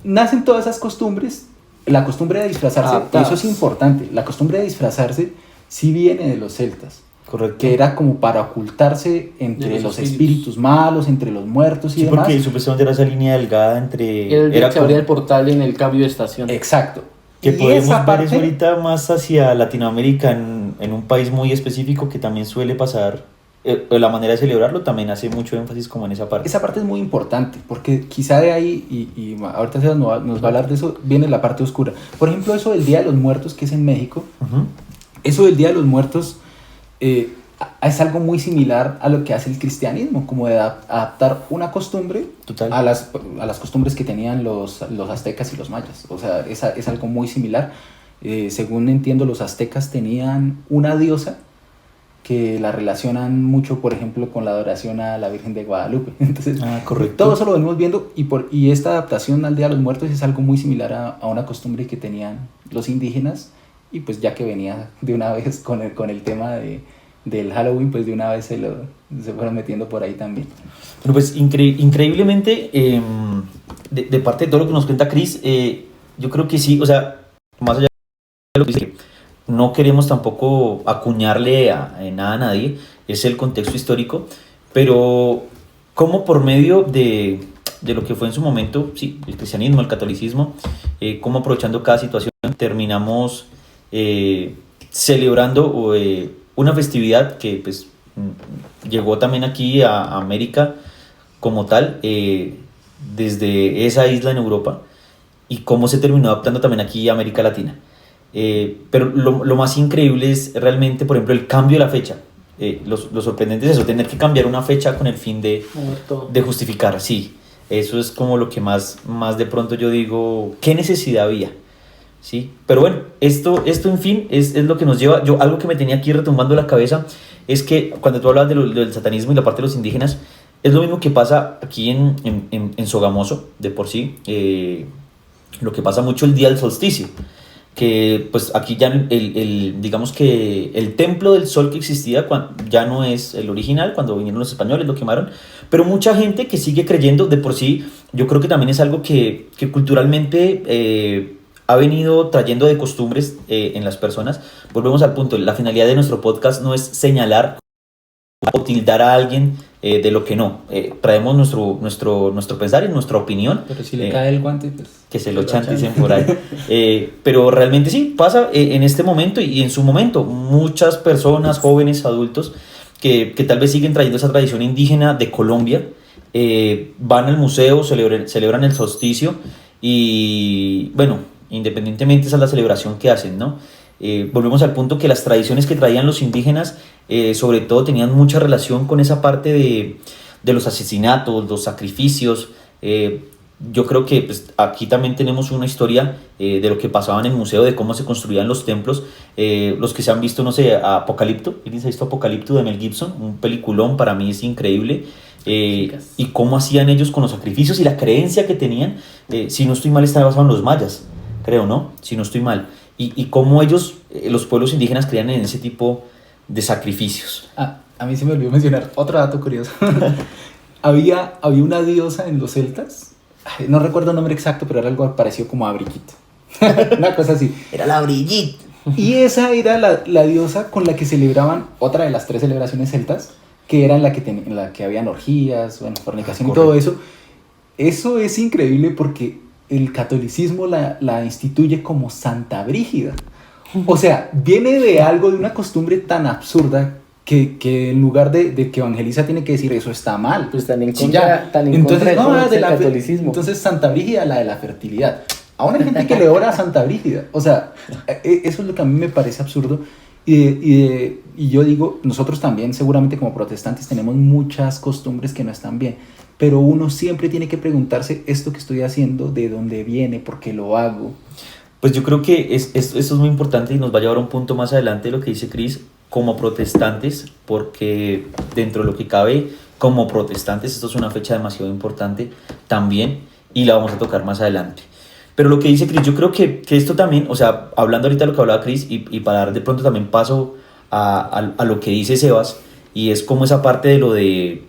Nacen todas esas costumbres, la costumbre de disfrazarse, Adaptadas. eso es importante, la costumbre de disfrazarse sí viene de los celtas, Correcto. que era como para ocultarse entre De los los espíritus malos, entre los muertos y Sí, demás. porque supuestamente era esa línea delgada entre... Era el día que se como- abría el portal en el cambio de estación. Exacto. Que Y podemos esa ver parte- eso ahorita más hacia Latinoamérica, en un país muy específico que también suele pasar, la manera de celebrarlo también hace mucho énfasis como en esa parte. Esa parte es muy importante, porque quizá de ahí, y ahorita Sebas nos va a hablar de eso, viene la parte oscura. Por ejemplo, eso del Día de los Muertos, que es en México, Ujú. eso del Día de los Muertos es algo muy similar a lo que hace el cristianismo, como de adaptar una costumbre Total. a las costumbres que tenían los aztecas y los mayas. O sea, es algo muy similar. Según entiendo, los aztecas tenían una diosa que la relacionan mucho, por ejemplo, con la adoración a la Virgen de Guadalupe. Entonces, Correcto. todo eso lo venimos viendo y esta adaptación al Día de los Muertos es algo muy similar a una costumbre que tenían los indígenas, y pues ya que venía de una vez con el tema del Halloween, pues de una vez se fueron metiendo por ahí también. Bueno, pues increíblemente, de parte de todo lo que nos cuenta Chris, yo creo que sí, o sea, más allá de lo que dice, no queremos tampoco acuñarle nada a nadie, es el contexto histórico, pero como por medio de lo que fue en su momento, sí, el cristianismo, el catolicismo, como aprovechando cada situación, terminamos celebrando una festividad que pues llegó también aquí a América como tal, desde esa isla en Europa, y cómo se terminó adaptando también aquí a América Latina. Pero lo más increíble es realmente, por ejemplo, el cambio de la fecha. Lo sorprendente es eso, tener que cambiar una fecha con el fin de justificar, sí. Eso es como lo que más de pronto yo digo, ¿qué necesidad había? ¿Sí? Pero bueno, esto en fin es lo que nos lleva. Algo que me tenía aquí retumbando la cabeza es que cuando tú hablas del satanismo y la parte de los indígenas, es lo mismo que pasa aquí en Sogamoso, de por sí, lo que pasa mucho el día del solsticio, que pues aquí ya digamos que el templo del sol que existía ya no es el original, cuando vinieron los españoles lo quemaron, pero mucha gente que sigue creyendo de por sí, yo creo que también es algo que culturalmente ha venido trayendo de costumbres en las personas. Volvemos al punto, la finalidad de nuestro podcast no es señalar o tildar a alguien de lo que no. Traemos nuestro pensar y nuestra opinión. Pero si le cae el guante, pues... Que se lo chanticen por ahí. Pero realmente sí, pasa en este momento y en su momento. Muchas personas, jóvenes, adultos, que tal vez siguen trayendo esa tradición indígena de Colombia, van al museo, celebran el solsticio y, bueno, independientemente esa es la celebración que hacen, ¿no? Volvemos al punto que las tradiciones que traían los indígenas, sobre todo tenían mucha relación con esa parte de los asesinatos, los sacrificios. Yo creo que pues, aquí también tenemos una historia de lo que pasaba en el museo, de cómo se construían los templos. Los que se han visto, no sé, Apocalipto, ¿alguien se ha visto Apocalipto de Mel Gibson? Un peliculón, para mí es increíble. Y cómo hacían ellos con los sacrificios y la creencia que tenían. Si no estoy mal, está basado en los mayas, creo, ¿no? Si no estoy mal. Y cómo ellos, los pueblos indígenas, creían en ese tipo de sacrificios. A mí se me olvidó mencionar otro dato curioso. había una diosa en los celtas, no recuerdo el nombre exacto, pero era algo parecido como a Brigitte. Una cosa así. Era la Brigitte. Y esa era la diosa con la que celebraban otra de las 3 celebraciones celtas, que era en la que habían orgías, bueno, fornicación y todo eso. Eso es increíble porque el catolicismo la instituye como Santa Brígida. O sea, viene de algo, de una costumbre tan absurda que en lugar de que evangeliza tiene que decir eso está mal. Pues tan en Sí, contra, ya. tan en Entonces, contra de todo de el catolicismo. Entonces Santa Brígida, la de la fertilidad. Aún hay gente que le ora a Santa Brígida. O sea, eso es lo que a mí me parece absurdo. Y yo digo, nosotros también seguramente como protestantes tenemos muchas costumbres que no están bien, pero uno siempre tiene que preguntarse, esto que estoy haciendo, ¿de dónde viene? ¿Por qué lo hago? Pues yo creo que esto es muy importante y nos va a llevar a un punto más adelante lo que dice Chris, como protestantes, porque dentro de lo que cabe, como protestantes, esto es una fecha demasiado importante también y la vamos a tocar más adelante. Pero lo que dice Chris, yo creo que esto también, o sea, hablando ahorita de lo que hablaba Chris y para dar de pronto también paso a lo que dice Sebas, y es como esa parte de lo de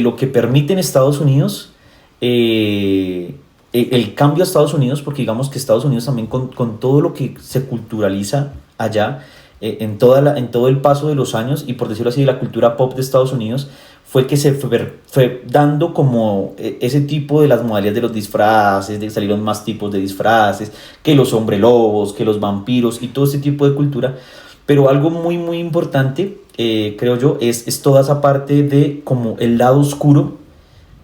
lo que permite en Estados Unidos, el cambio a Estados Unidos, porque digamos que Estados Unidos también con todo lo que se culturaliza allá, en todo el paso de los años, y por decirlo así, la cultura pop de Estados Unidos, fue que se fue dando como ese tipo de las modalidades de los disfraces, de salieron más tipos de disfraces, que los hombre lobos, que los vampiros y todo ese tipo de cultura. Pero algo muy muy importante, creo yo, es toda esa parte de como el lado oscuro,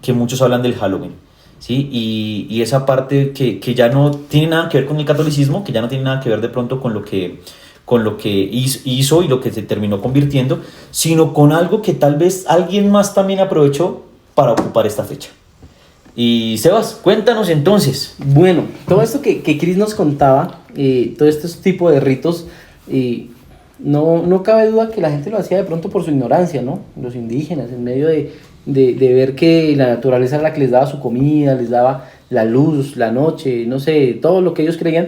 que muchos hablan del Halloween, ¿sí? Y esa parte que ya no tiene nada que ver con el catolicismo, que ya no tiene nada que ver de pronto con lo que hizo y lo que se terminó convirtiendo, sino con algo que tal vez alguien más también aprovechó para ocupar esta fecha. Y Sebas, cuéntanos entonces. Bueno, todo esto que Chris nos contaba, todo este tipo de ritos, no cabe duda que la gente lo hacía de pronto por su ignorancia, ¿no? Los indígenas, en medio de ver que la naturaleza era la que les daba su comida, les daba la luz, la noche, no sé, todo lo que ellos creían,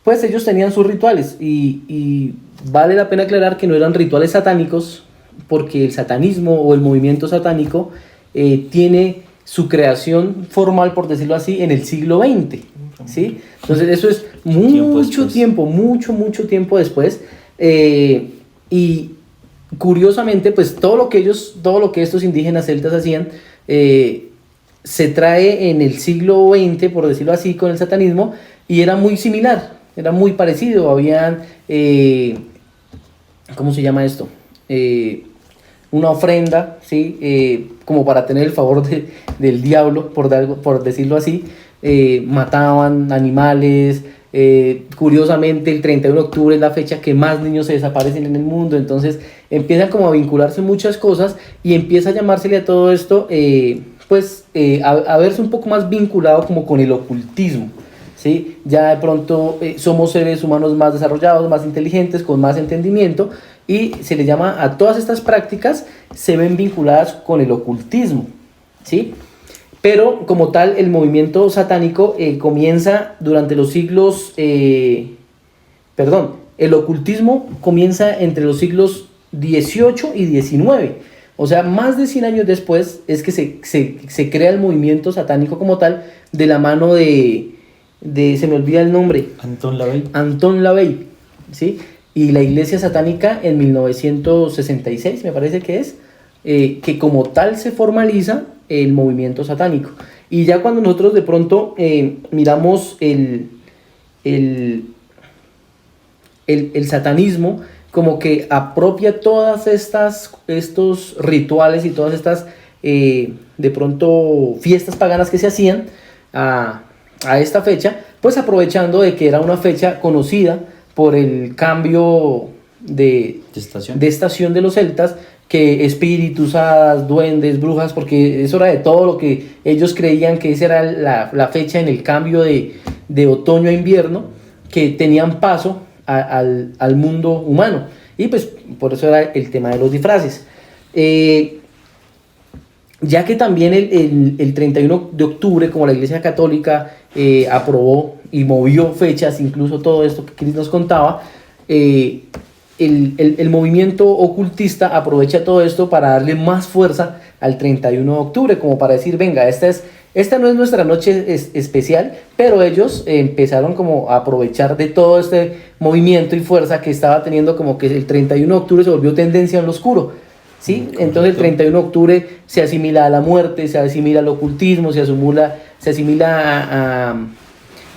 pues ellos tenían sus rituales y vale la pena aclarar que no eran rituales satánicos, porque el satanismo o el movimiento satánico tiene su creación formal, por decirlo así, en el siglo XX, ¿sí? Entonces eso es mucho tiempo después, y curiosamente, pues todo lo que estos indígenas celtas hacían se trae en el siglo XX, por decirlo así, con el satanismo, y era muy similar, era muy parecido. Habían, ¿cómo se llama esto? Una ofrenda, ¿sí? Como para tener el favor del diablo, por decirlo así. Mataban animales. Curiosamente, el 31 de octubre es la fecha que más niños se desaparecen en el mundo. Entonces empiezan como a vincularse muchas cosas y empieza a llamársele a todo esto, a verse un poco más vinculado como con el ocultismo, ¿sí? Ya de pronto somos seres humanos más desarrollados, más inteligentes, con más entendimiento, y se le llama a todas estas prácticas, se ven vinculadas con el ocultismo, ¿sí? Pero como tal, el movimiento satánico comienza durante los siglos, el ocultismo comienza entre los siglos XVIII y XIX. O sea, más de 100 años después es que se crea el movimiento satánico como tal, de la mano de se me olvida el nombre. Anton LaVey, ¿sí? Y la iglesia satánica en 1966, me parece que es, que como tal se formaliza el movimiento satánico. Y ya cuando nosotros de pronto miramos el satanismo, como que apropia todas estos rituales y todas estas de pronto fiestas paganas que se hacían a esta fecha, pues aprovechando de que era una fecha conocida por el cambio de estación de los celtas, que espíritus, hadas, duendes, brujas, porque eso era de todo lo que ellos creían que esa era la fecha en el cambio de otoño a invierno, que tenían paso al mundo humano. Y pues por eso era el tema de los disfraces. Ya que también el 31 de octubre, como la Iglesia Católica aprobó y movió fechas, incluso todo esto que Chris nos contaba, el movimiento ocultista aprovecha todo esto para darle más fuerza al 31 de octubre, como para decir, venga, esta no es nuestra noche especial, pero ellos empezaron como a aprovechar de todo este movimiento y fuerza que estaba teniendo, como que el 31 de octubre se volvió tendencia en lo oscuro, ¿sí? Entonces el 31 de octubre se asimila a la muerte, se asimila al ocultismo, se asimila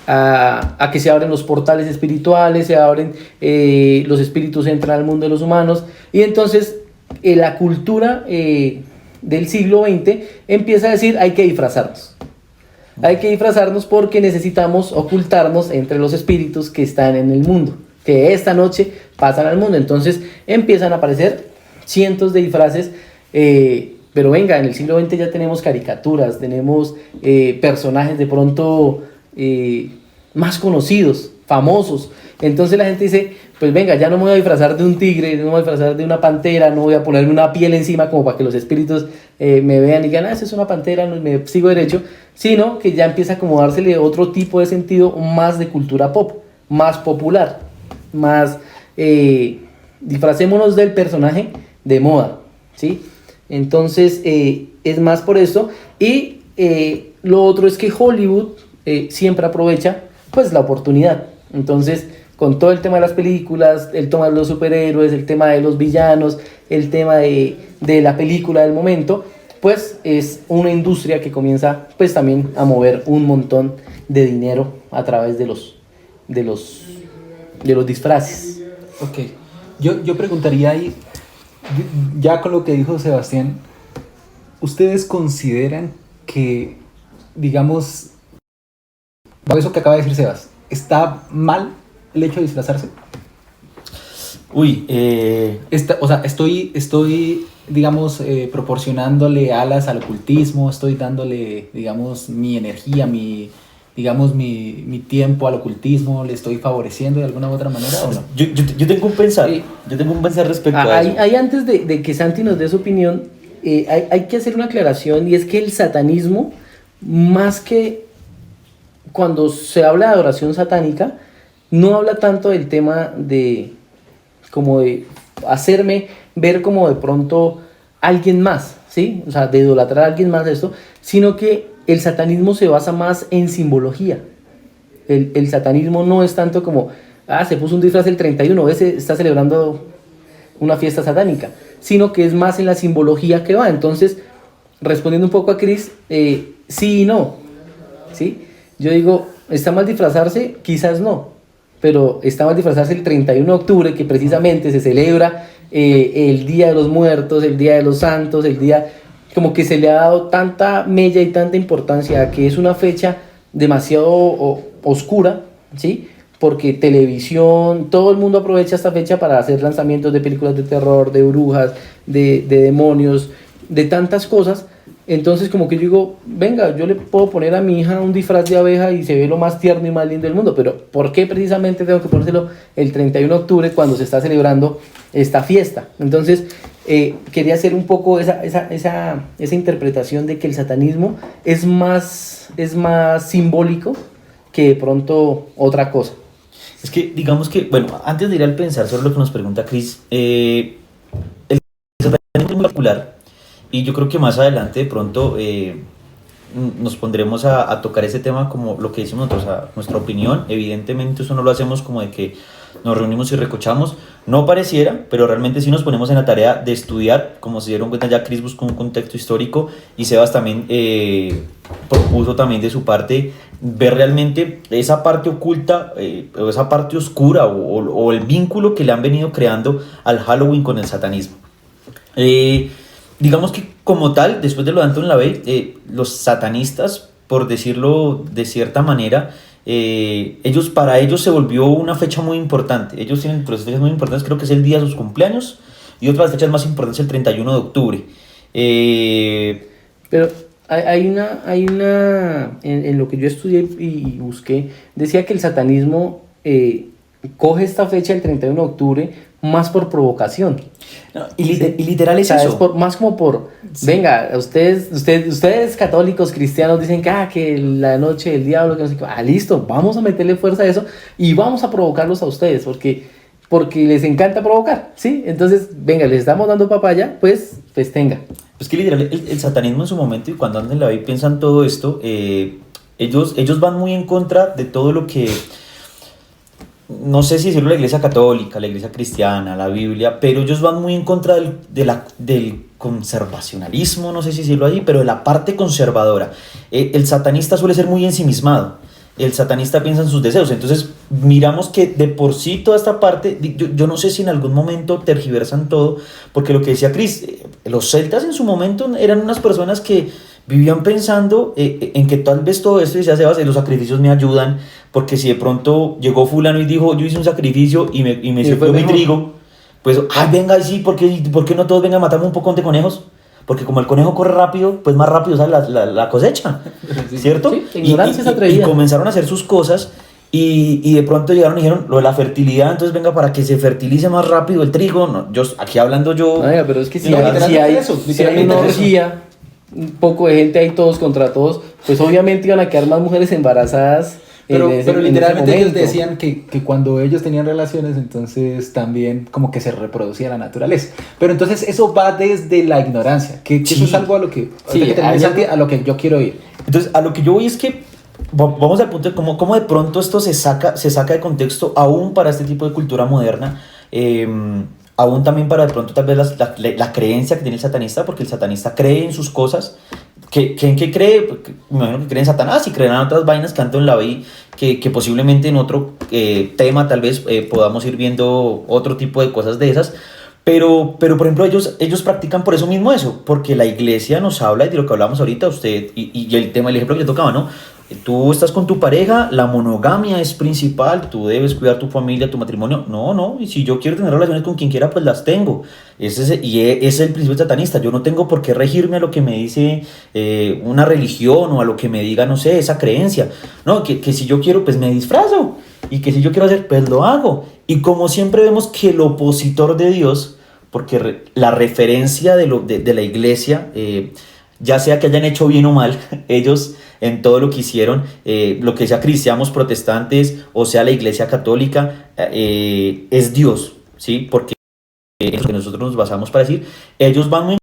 a que se abren los portales espirituales, los espíritus entran al mundo de los humanos, y entonces la cultura del siglo XX empieza a decir, hay que disfrazarnos porque necesitamos ocultarnos entre los espíritus que están en el mundo, que esta noche pasan al mundo. Entonces empiezan a aparecer cientos de disfraces, pero venga, en el siglo XX ya tenemos caricaturas, tenemos personajes de pronto más conocidos, famosos. Entonces la gente dice, pues venga, ya no me voy a disfrazar de un tigre, no me voy a disfrazar de una pantera, no voy a ponerme una piel encima como para que los espíritus me vean y digan, esa es una pantera, no, me sigo derecho, sino que ya empieza a como dársele otro tipo de sentido más de cultura pop, más popular, más disfracémonos del personaje de moda, ¿sí? Entonces es más por esto. Y lo otro es que Hollywood siempre aprovecha pues la oportunidad. Entonces, con todo el tema de las películas, el tema de los superhéroes, el tema de los villanos, el tema de la película del momento, pues es una industria que comienza pues también a mover un montón de dinero a través de los disfraces. Ok, yo preguntaría ahí, ya con lo que dijo Sebastián, ¿ustedes consideran que, digamos, por eso que acaba de decir Sebas, está mal el hecho de disfrazarse? Uy, O sea, estoy digamos, proporcionándole alas al ocultismo, estoy dándole, digamos, mi energía, mi tiempo al ocultismo, ¿le estoy favoreciendo de alguna u otra manera o no? yo tengo un pensar, yo tengo un pensar respecto a eso. Ahí antes de que Santi nos dé su opinión, hay que hacer una aclaración, y es que el satanismo, más que cuando se habla de adoración satánica, no habla tanto del tema de como de hacerme ver como de pronto alguien más, ¿sí? O sea, de idolatrar a alguien más de esto, sino que el satanismo se basa más en simbología. El satanismo no es tanto como, se puso un disfraz el 31, ese está celebrando una fiesta satánica, sino que es más en la simbología que va. Entonces, respondiendo un poco a Chris, sí y no, ¿sí? Yo digo, ¿está mal disfrazarse? Quizás no, pero está mal disfrazarse el 31 de octubre, que precisamente se celebra el Día de los Muertos, el Día de los Santos, el día, como que se le ha dado tanta mella y tanta importancia a que es una fecha demasiado oscura, ¿sí? Porque televisión, todo el mundo aprovecha esta fecha para hacer lanzamientos de películas de terror, de brujas, de demonios, de tantas cosas. Entonces como que yo digo, venga, yo le puedo poner a mi hija un disfraz de abeja y se ve lo más tierno y más lindo del mundo, pero ¿por qué precisamente tengo que ponérselo el 31 de octubre cuando se está celebrando esta fiesta? Entonces quería hacer un poco esa interpretación de que el satanismo es más simbólico que de pronto otra cosa. Es que, digamos que, bueno, antes de ir al pensar sobre lo que nos pregunta Chris, el satanismo es muy popular, y yo creo que más adelante de pronto nos pondremos a tocar ese tema como lo que decimos nosotros, a nuestra opinión. Evidentemente eso no lo hacemos como de que nos reunimos y recochamos, no pareciera, pero realmente sí nos ponemos en la tarea de estudiar. Como se dieron cuenta, ya Chris buscó un contexto histórico y Sebas también propuso también de su parte ver realmente esa parte oculta o esa parte oscura o el vínculo que le han venido creando al Halloween con el satanismo. Digamos que como tal, después de lo de Anton LaVey, los satanistas, por decirlo de cierta manera, para ellos se volvió una fecha muy importante. Ellos tienen tres fechas muy importantes, creo que es el día de sus cumpleaños, y otras fechas más importantes el 31 de octubre. Pero hay una en lo que yo estudié y busqué, decía que el satanismo coge esta fecha, el 31 de octubre, más por provocación. No, y literal es eso. Más como por, sí. Venga, ustedes católicos, cristianos, dicen que la noche del diablo, que no sé qué. Listo, vamos a meterle fuerza a eso y vamos a provocarlos a ustedes, porque les encanta provocar, ¿sí? Entonces, venga, les estamos dando papaya, pues tenga. Pues que literal, el satanismo en su momento, y cuando andan en la vida y piensan todo esto, ellos van muy en contra de todo lo que... No sé si decirlo, la iglesia católica, la iglesia cristiana, la Biblia, pero ellos van muy en contra del conservacionalismo, no sé si decirlo ahí, pero de la parte conservadora. El satanista suele ser muy ensimismado, el satanista piensa en sus deseos, entonces miramos que de por sí toda esta parte, yo no sé si en algún momento tergiversan todo, porque lo que decía Chris, los celtas en su momento eran unas personas que vivían pensando en que tal vez todo esto, decía Sebas, los sacrificios me ayudan porque si de pronto llegó fulano y dijo, yo hice un sacrificio y me Y sirvió fue mi mejor. trigo, pues, ay, venga, y sí, ¿por qué no todos vengan a matarme un poco de conejos? Porque como el conejo corre rápido, pues más rápido sale la cosecha, Sí. ¿cierto? Sí, la ignorancia es Y atrevida. comenzaron a hacer sus cosas y de pronto llegaron y dijeron lo de la fertilidad, entonces venga para que se fertilice más rápido el trigo. No, yo, aquí hablando yo... Oiga, pero es que si, No, hay, literalmente eso, si hay literalmente una eso. orgía, un poco de gente ahí todos contra todos, pues obviamente iban a quedar más mujeres embarazadas Pero en ese literalmente ellos momento. decían que cuando ellos tenían relaciones, entonces también como que se reproducía la naturaleza. Pero entonces eso va desde la ignorancia, que Sí. eso es algo a lo que, Sí, ahorita que termine hay Santi, algo- a lo que yo quiero ir. Entonces, a lo que yo voy es que vamos al punto de cómo de pronto esto se saca de contexto aún para este tipo de cultura moderna, aún también para de pronto tal vez la creencia que tiene el satanista, porque el satanista cree en sus cosas. ¿En qué cree? Me imagino que cree en Satanás y creerán en otras vainas que tanto en la vi, que posiblemente en otro tema tal vez podamos ir viendo otro tipo de cosas de esas. Pero por ejemplo, ellos practican por eso mismo eso, porque la iglesia nos habla y de lo que hablamos ahorita, usted, y el tema, el ejemplo que le tocaba, ¿no? Tú estás con tu pareja, la monogamia es principal, tú debes cuidar tu familia, tu matrimonio. No, y si yo quiero tener relaciones con quien quiera, pues las tengo. Ese es el principio satanista. Yo no tengo por qué regirme a lo que me dice una religión o a lo que me diga, no sé, esa creencia. No, que si yo quiero, pues me disfrazo. Y que si yo quiero hacer, pues lo hago. Y como siempre vemos que el opositor de Dios, porque la referencia de la iglesia, ya sea que hayan hecho bien o mal, ellos en todo lo que hicieron, lo que sea cristianos, protestantes, o sea la iglesia católica, es Dios, ¿sí? Porque es lo que nosotros nos basamos para decir, ellos van en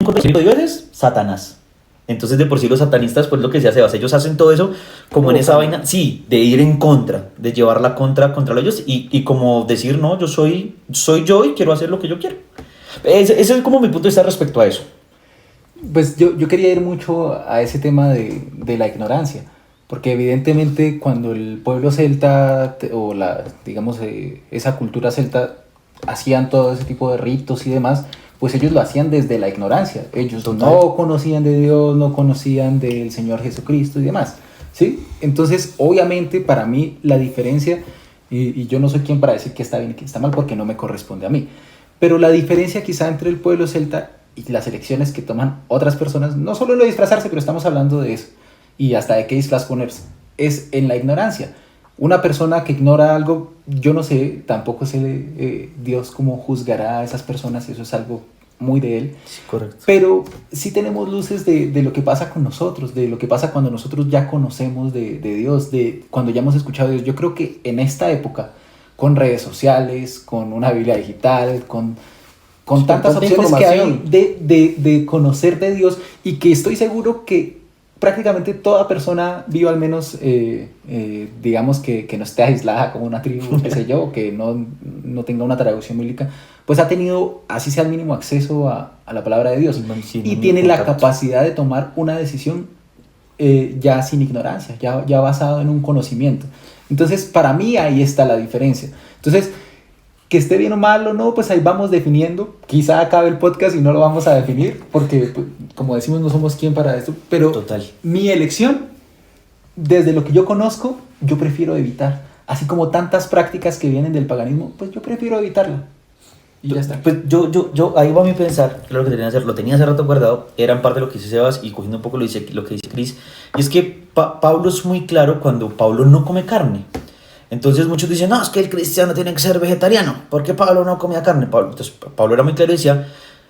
contra de Dios, es Satanás. Entonces de por sí los satanistas, pues lo que se hace, ellos hacen todo eso como en esa vaina, sí, de ir en contra, de llevarla contra ellos y como decir, no, yo soy yo y quiero hacer lo que yo quiero. Ese es como mi punto de vista respecto a eso. Pues yo quería ir mucho a ese tema de la ignorancia, porque evidentemente cuando el pueblo celta o digamos, esa cultura celta hacían todo ese tipo de ritos y demás, pues ellos lo hacían desde la ignorancia. Ellos Total. no conocían de Dios, no conocían del Señor Jesucristo y demás, ¿sí? Entonces, obviamente, para mí la diferencia, y yo no soy quien para decir que está bien y que está mal, porque no me corresponde a mí, pero la diferencia quizá entre el pueblo celta y las elecciones que toman otras personas, no solo lo de disfrazarse, pero estamos hablando de eso, y hasta de qué disfraz ponerse, es en la ignorancia. Una persona que ignora algo, yo no sé, tampoco sé Dios cómo juzgará a esas personas, eso es algo muy de él, Sí, correcto. pero sí tenemos luces de lo que pasa con nosotros, de lo que pasa cuando nosotros ya conocemos de Dios, de cuando ya hemos escuchado a Dios. Yo creo que en esta época, con redes sociales, con una Biblia digital, con Sí, tantas tanta opciones que hay información. de conocer de Dios, y que estoy seguro que prácticamente toda persona viva al menos, digamos que no esté aislada como una tribu, qué sé yo, que no tenga una traducción bíblica, pues ha tenido, así sea el mínimo, acceso a la palabra de Dios, Sí, y muy tiene la contacto. capacidad de tomar una decisión ya sin ignorancia, ya basado en un conocimiento. Entonces, para mí ahí está la diferencia. Entonces, que esté bien o mal o no, pues ahí vamos definiendo. Quizá acabe el podcast y no lo vamos a definir, porque, pues, como decimos, no somos quien para esto. Pero Total. mi elección, desde lo que yo conozco, yo prefiero evitar. Así como tantas prácticas que vienen del paganismo, pues yo prefiero evitarla. Y ya está. Pues yo, ahí va mi pensar, que lo que tenía que hacer, lo tenía hace rato guardado, era en parte lo que dice Sebas y cogiendo un poco lo que dice Cris, y es que Pablo es muy claro cuando Pablo no come carne. Entonces muchos dicen, no, es que el cristiano tiene que ser vegetariano, porque Pablo no comía carne. Entonces Pablo era muy claro y decía,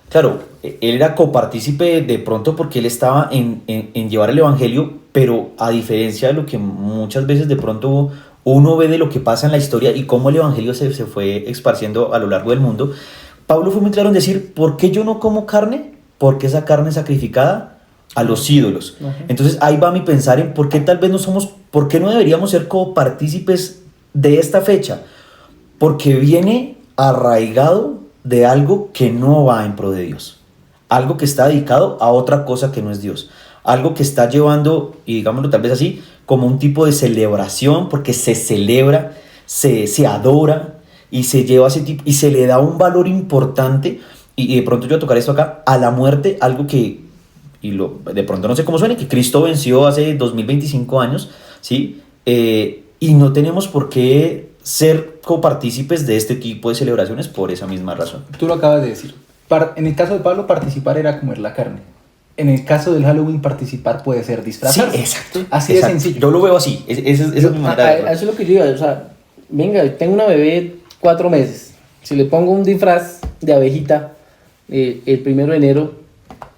claro, él era copartícipe de pronto porque él estaba en llevar el evangelio, pero a diferencia de lo que muchas veces de pronto uno ve de lo que pasa en la historia y cómo el evangelio se fue esparciendo a lo largo del mundo, Pablo fue muy claro en decir, ¿por qué yo no como carne? Porque esa carne es sacrificada a los ídolos. Ajá. Entonces ahí va mi pensar en por qué tal vez no somos, por qué no deberíamos ser copartícipes de esta fecha, porque viene arraigado de algo que no va en pro de Dios, algo que está dedicado a otra cosa que no es Dios, algo que está llevando, y digámoslo tal vez así, como un tipo de celebración, porque se celebra, se adora y se lleva ese tipo, y se le da un valor importante, y de pronto yo voy a tocar esto acá, a la muerte, algo que, de pronto no sé cómo suene, que Cristo venció hace 2025 años, ¿sí? y no tenemos por qué ser copartícipes de este tipo de celebraciones por esa misma razón. Tú lo acabas de decir. En el caso de Pablo, participar era comer la carne. En el caso del Halloween, participar puede ser disfrazarse. Sí, exacto. Así exacto. de sencillo. Yo lo veo así. Esa es mi manera de verlo. Eso es lo que yo digo, o sea, venga, tengo una bebé 4 meses, si le pongo un disfraz de abejita el 1 de enero,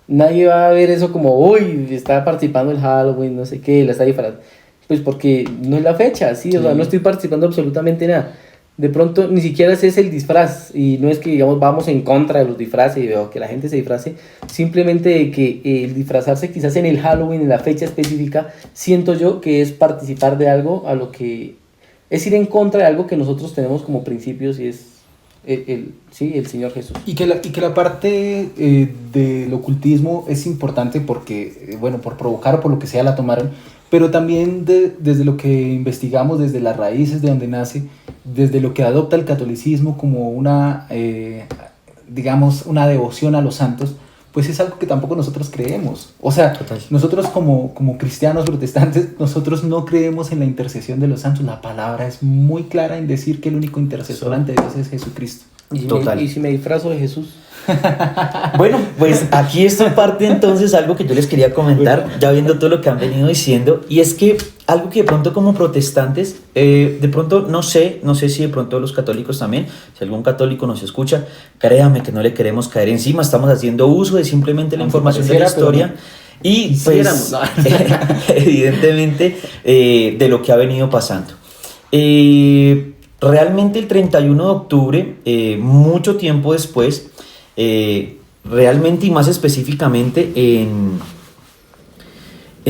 nadie va a ver eso como, uy, está participando en Halloween, no sé qué, la está disfrazando. Pues porque no es la fecha, ¿sí? O sea, no estoy participando absolutamente nada. De pronto ni siquiera ese es el disfraz, y no es que digamos vamos en contra de los disfraces y veo que la gente se disfrace, simplemente de que el disfrazarse quizás en el Halloween, en la fecha específica, siento yo que es participar de algo a lo que es ir en contra de algo que nosotros tenemos como principios, y es el Señor Jesús. Y que la parte del ocultismo es importante porque, bueno, por provocar o por lo que sea la tomaron, pero también desde lo que investigamos, desde las raíces de donde nace, desde lo que adopta el catolicismo como una, digamos, una devoción a los santos, pues es algo que tampoco nosotros creemos. O sea, Total. nosotros como cristianos protestantes, nosotros no creemos en la intercesión de los santos. La palabra es muy clara en decir que el único intercesor ante Dios es Jesucristo. Total. Si me disfrazo de Jesús. Bueno, pues aquí está parte entonces algo que yo les quería comentar, ya viendo todo lo que han venido diciendo, y es que algo que de pronto como protestantes, de pronto no sé si de pronto los católicos también, si algún católico nos escucha, créame que no le queremos caer encima, estamos haciendo uso de simplemente la información de la historia. Y pues, ¿no? evidentemente, de lo que ha venido pasando. Realmente el 31 de octubre, mucho tiempo después, realmente y más específicamente en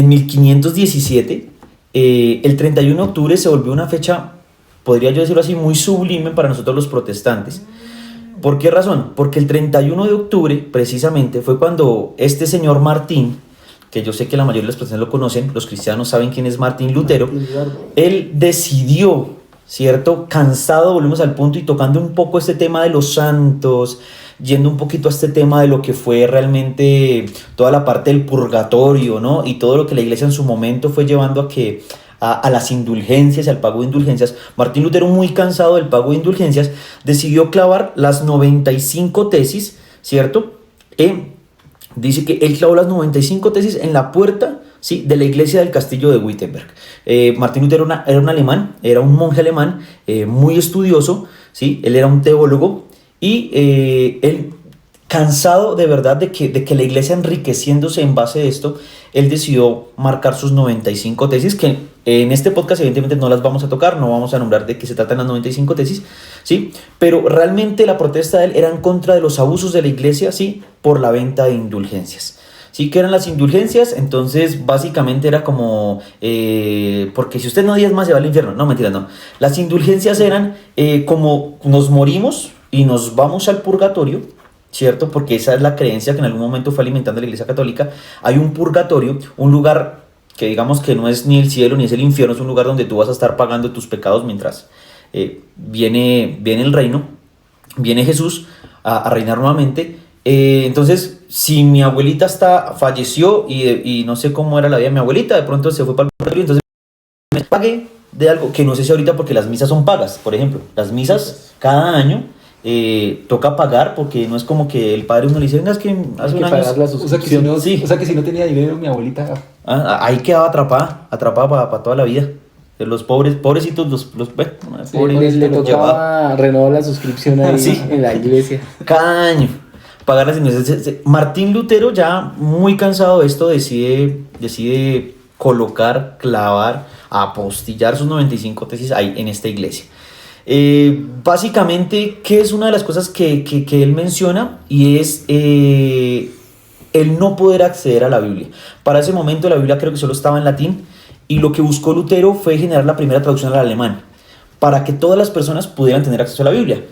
1517, el 31 de octubre se volvió una fecha, podría yo decirlo así, muy sublime para nosotros los protestantes. ¿Por qué razón? Porque el 31 de octubre precisamente fue cuando este señor Martín, que yo sé que la mayoría de las personas lo conocen, los cristianos saben quién es Martín Lutero, él decidió, ¿cierto? Cansado, volvemos al punto, y tocando un poco este tema de los santos, yendo un poquito a este tema de lo que fue realmente toda la parte del purgatorio, ¿no? Y todo lo que la iglesia en su momento fue llevando a las indulgencias, al pago de indulgencias. Martín Lutero, muy cansado del pago de indulgencias, decidió clavar las 95 tesis, ¿cierto? Dice que él clavó las 95 tesis en la puerta, ¿sí?, de la iglesia del castillo de Wittenberg. Martín Lutero era un alemán, era un monje alemán, muy estudioso, ¿sí? Él era un teólogo, y él, cansado de verdad de que la iglesia enriqueciéndose en base de esto, él decidió marcar sus 95 tesis, que en este podcast evidentemente no las vamos a tocar, no vamos a nombrar de qué se tratan las 95 tesis, ¿sí? Pero realmente la protesta de él era en contra de los abusos de la iglesia, ¿sí?, por la venta de indulgencias. ¿Sí? ¿Qué eran las indulgencias? Entonces básicamente era como, porque si usted no diezma se va al infierno. No, mentira, no. Las indulgencias eran como nos morimos y nos vamos al purgatorio, ¿cierto? Porque esa es la creencia que en algún momento fue alimentando la Iglesia Católica. Hay un purgatorio, un lugar que digamos que no es ni el cielo ni es el infierno, es un lugar donde tú vas a estar pagando tus pecados mientras viene el reino, viene Jesús a reinar nuevamente. Entonces, si mi abuelita falleció y no sé cómo era la vida de mi abuelita, de pronto se fue para el purgatorio, entonces me pagué de algo que no sé si ahorita, porque las misas son pagas, por ejemplo, las misas cada año toca pagar, porque no es como que el padre uno le dice, venga, es que hace un año... O sea que si no tenía dinero, mi abuelita... ahí quedaba atrapada para toda la vida. Los pobrecitos, los pobres le tocaba renovar la suscripción ahí sí, en la iglesia. cada año pagar las indulgencias. Martín Lutero, ya muy cansado de esto, decide colocar, clavar, apostillar sus 95 tesis ahí en esta iglesia. Básicamente, ¿qué es una de las cosas que él menciona? Y es el no poder acceder a la Biblia. Para ese momento la Biblia creo que solo estaba en latín, y lo que buscó Lutero fue generar la primera traducción al alemán, para que todas las personas pudieran tener acceso a la Biblia.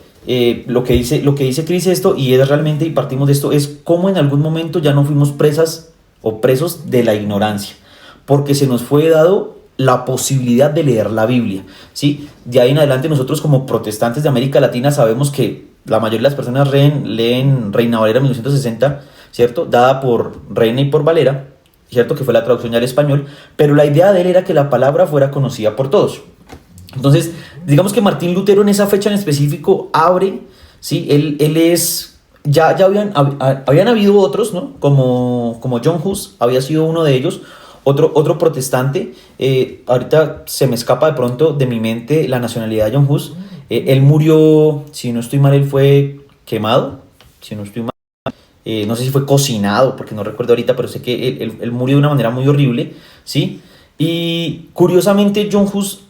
Lo que dice Cris esto, y es realmente, y partimos de esto, es cómo en algún momento ya no fuimos presas o presos de la ignorancia, porque se nos fue dado la posibilidad de leer la Biblia, ¿sí? De ahí en adelante nosotros como protestantes de América Latina sabemos que la mayoría de las personas leen Reina Valera 1960, ¿cierto? Dada por Reina y por Valera, ¿cierto? Que fue la traducción ya al español, pero la idea de él era que la palabra fuera conocida por todos. Entonces, digamos que Martín Lutero en esa fecha en específico abre, ¿sí? Él es, ya habían habido otros, ¿no? Como John Hus, había sido uno de ellos, otro protestante. Ahorita se me escapa de pronto de mi mente la nacionalidad de John Hus. Él murió, si no estoy mal, él fue quemado, si no estoy mal. No sé si fue cocinado, porque no recuerdo ahorita, pero sé que él murió de una manera muy horrible, ¿sí? Y curiosamente John Hus,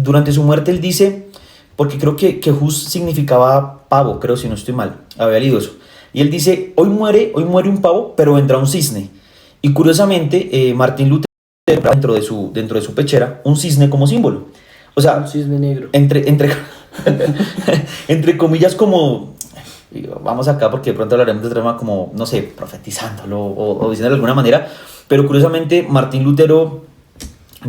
durante su muerte, él dice, porque creo que Hus significaba pavo, creo, si no estoy mal, había leído eso. Y él dice, hoy muere un pavo, pero vendrá un cisne. Y curiosamente, Martín Lutero, dentro de su pechera, un cisne como símbolo. O sea, Un cisne negro. entre comillas, como vamos acá porque de pronto hablaremos de otro tema como, no sé, profetizándolo o diciendo de alguna manera, pero curiosamente Martín Lutero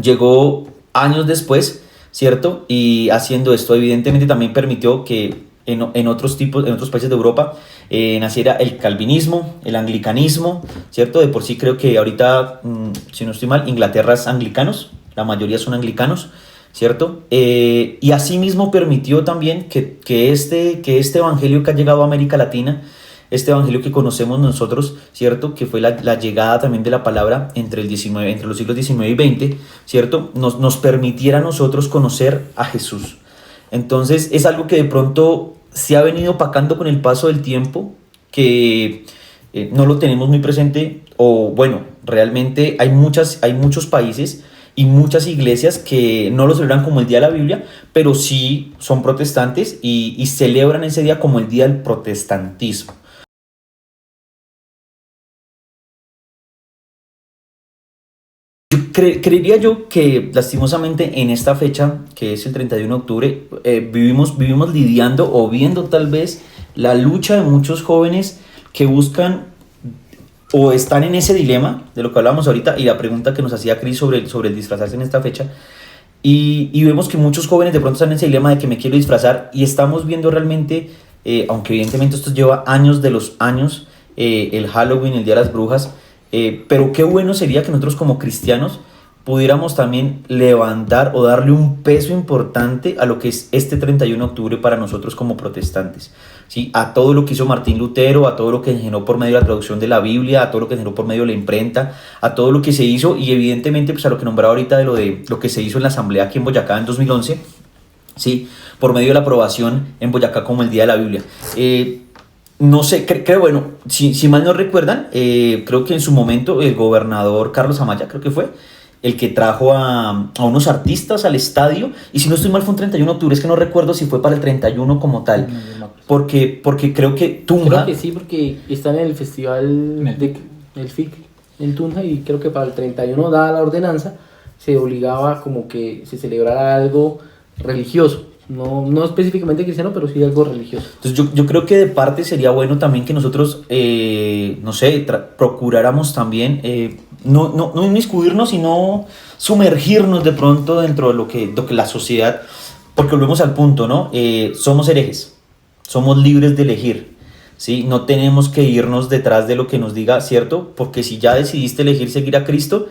llegó años después, ¿cierto? Y haciendo esto evidentemente también permitió que en otros países de Europa naciera el calvinismo, el anglicanismo, ¿cierto? De por sí creo que ahorita, si no estoy mal, Inglaterra es anglicanos, la mayoría son anglicanos, ¿cierto? Y asimismo permitió también que este evangelio que ha llegado a América Latina, este evangelio que conocemos nosotros, ¿cierto? Que fue la llegada también de la palabra entre los siglos XIX y XX, ¿cierto? Nos permitiera a nosotros conocer a Jesús. Entonces es algo que de pronto se ha venido opacando con el paso del tiempo, que no lo tenemos muy presente, o bueno, realmente hay muchos países y muchas iglesias que no lo celebran como el Día de la Biblia, pero sí son protestantes y celebran ese día como el Día del Protestantismo. Creería yo que lastimosamente en esta fecha, que es el 31 de octubre, vivimos lidiando o viendo tal vez la lucha de muchos jóvenes que buscan o están en ese dilema de lo que hablábamos ahorita y la pregunta que nos hacía Cris sobre el disfrazarse en esta fecha. Y vemos que muchos jóvenes de pronto están en ese dilema de que me quiero disfrazar y estamos viendo realmente, aunque evidentemente esto lleva años de los años, el Halloween, el Día de las Brujas, pero qué bueno sería que nosotros como cristianos pudiéramos también levantar o darle un peso importante a lo que es este 31 de octubre para nosotros como protestantes, ¿sí? A todo lo que hizo Martín Lutero, a todo lo que generó por medio de la traducción de la Biblia, a todo lo que generó por medio de la imprenta, a todo lo que se hizo y evidentemente pues a lo que nombraba ahorita de lo que se hizo en la asamblea aquí en Boyacá en 2011, ¿sí? Por medio de la aprobación en Boyacá como el Día de la Biblia. No sé, creo, bueno, si mal no recuerdan, creo que en su momento el gobernador Carlos Amaya, creo que fue, el que trajo a unos artistas al estadio, y si no estoy mal fue un 31 de octubre, es que no recuerdo si fue para el 31 como tal, porque creo que Tunja... Creo que sí, porque están en el festival del FIC en Tunja y creo que para el 31 dada la ordenanza se obligaba como que se celebrara algo religioso. No específicamente cristiano, pero sí algo religioso. Entonces yo creo que de parte sería bueno también que nosotros, no sé, procuráramos también, no inmiscuirnos, sino sumergirnos de pronto dentro de lo que la sociedad, porque volvemos al punto, ¿no? Somos herejes, somos libres de elegir, ¿sí? No tenemos que irnos detrás de lo que nos diga, ¿cierto? Porque si ya decidiste elegir seguir a Cristo,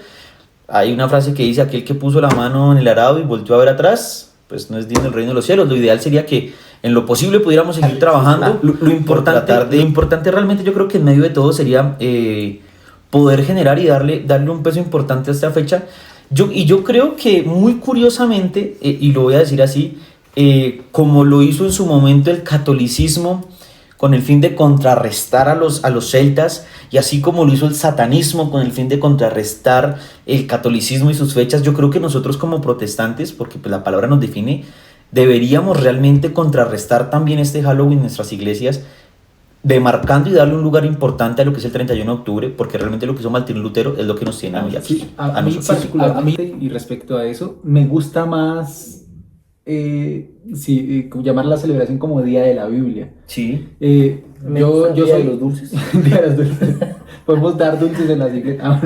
hay una frase que dice, aquel que puso la mano en el arado y volteó a ver atrás, pues no es digno del reino de los cielos. Lo ideal sería que en lo posible pudiéramos seguir trabajando. Lo importante realmente yo creo que en medio de todo sería poder generar y darle un peso importante a esta fecha. Yo creo que muy curiosamente, y lo voy a decir así, como lo hizo en su momento el catolicismo, con el fin de contrarrestar a los celtas, y así como lo hizo el satanismo con el fin de contrarrestar el catolicismo y sus fechas, yo creo que nosotros como protestantes, porque pues la palabra nos define, deberíamos realmente contrarrestar también este Halloween en nuestras iglesias, demarcando y darle un lugar importante a lo que es el 31 de octubre, porque realmente lo que hizo Martín Lutero es lo que nos tiene hoy aquí. Sí, a mí nosotros. particularmente, y respecto a eso, me gusta más llamar la celebración como Día de la Biblia. Sí. Yo Día soy de los dulces. Día de los dulces. Podemos dar dulces en las iglesias.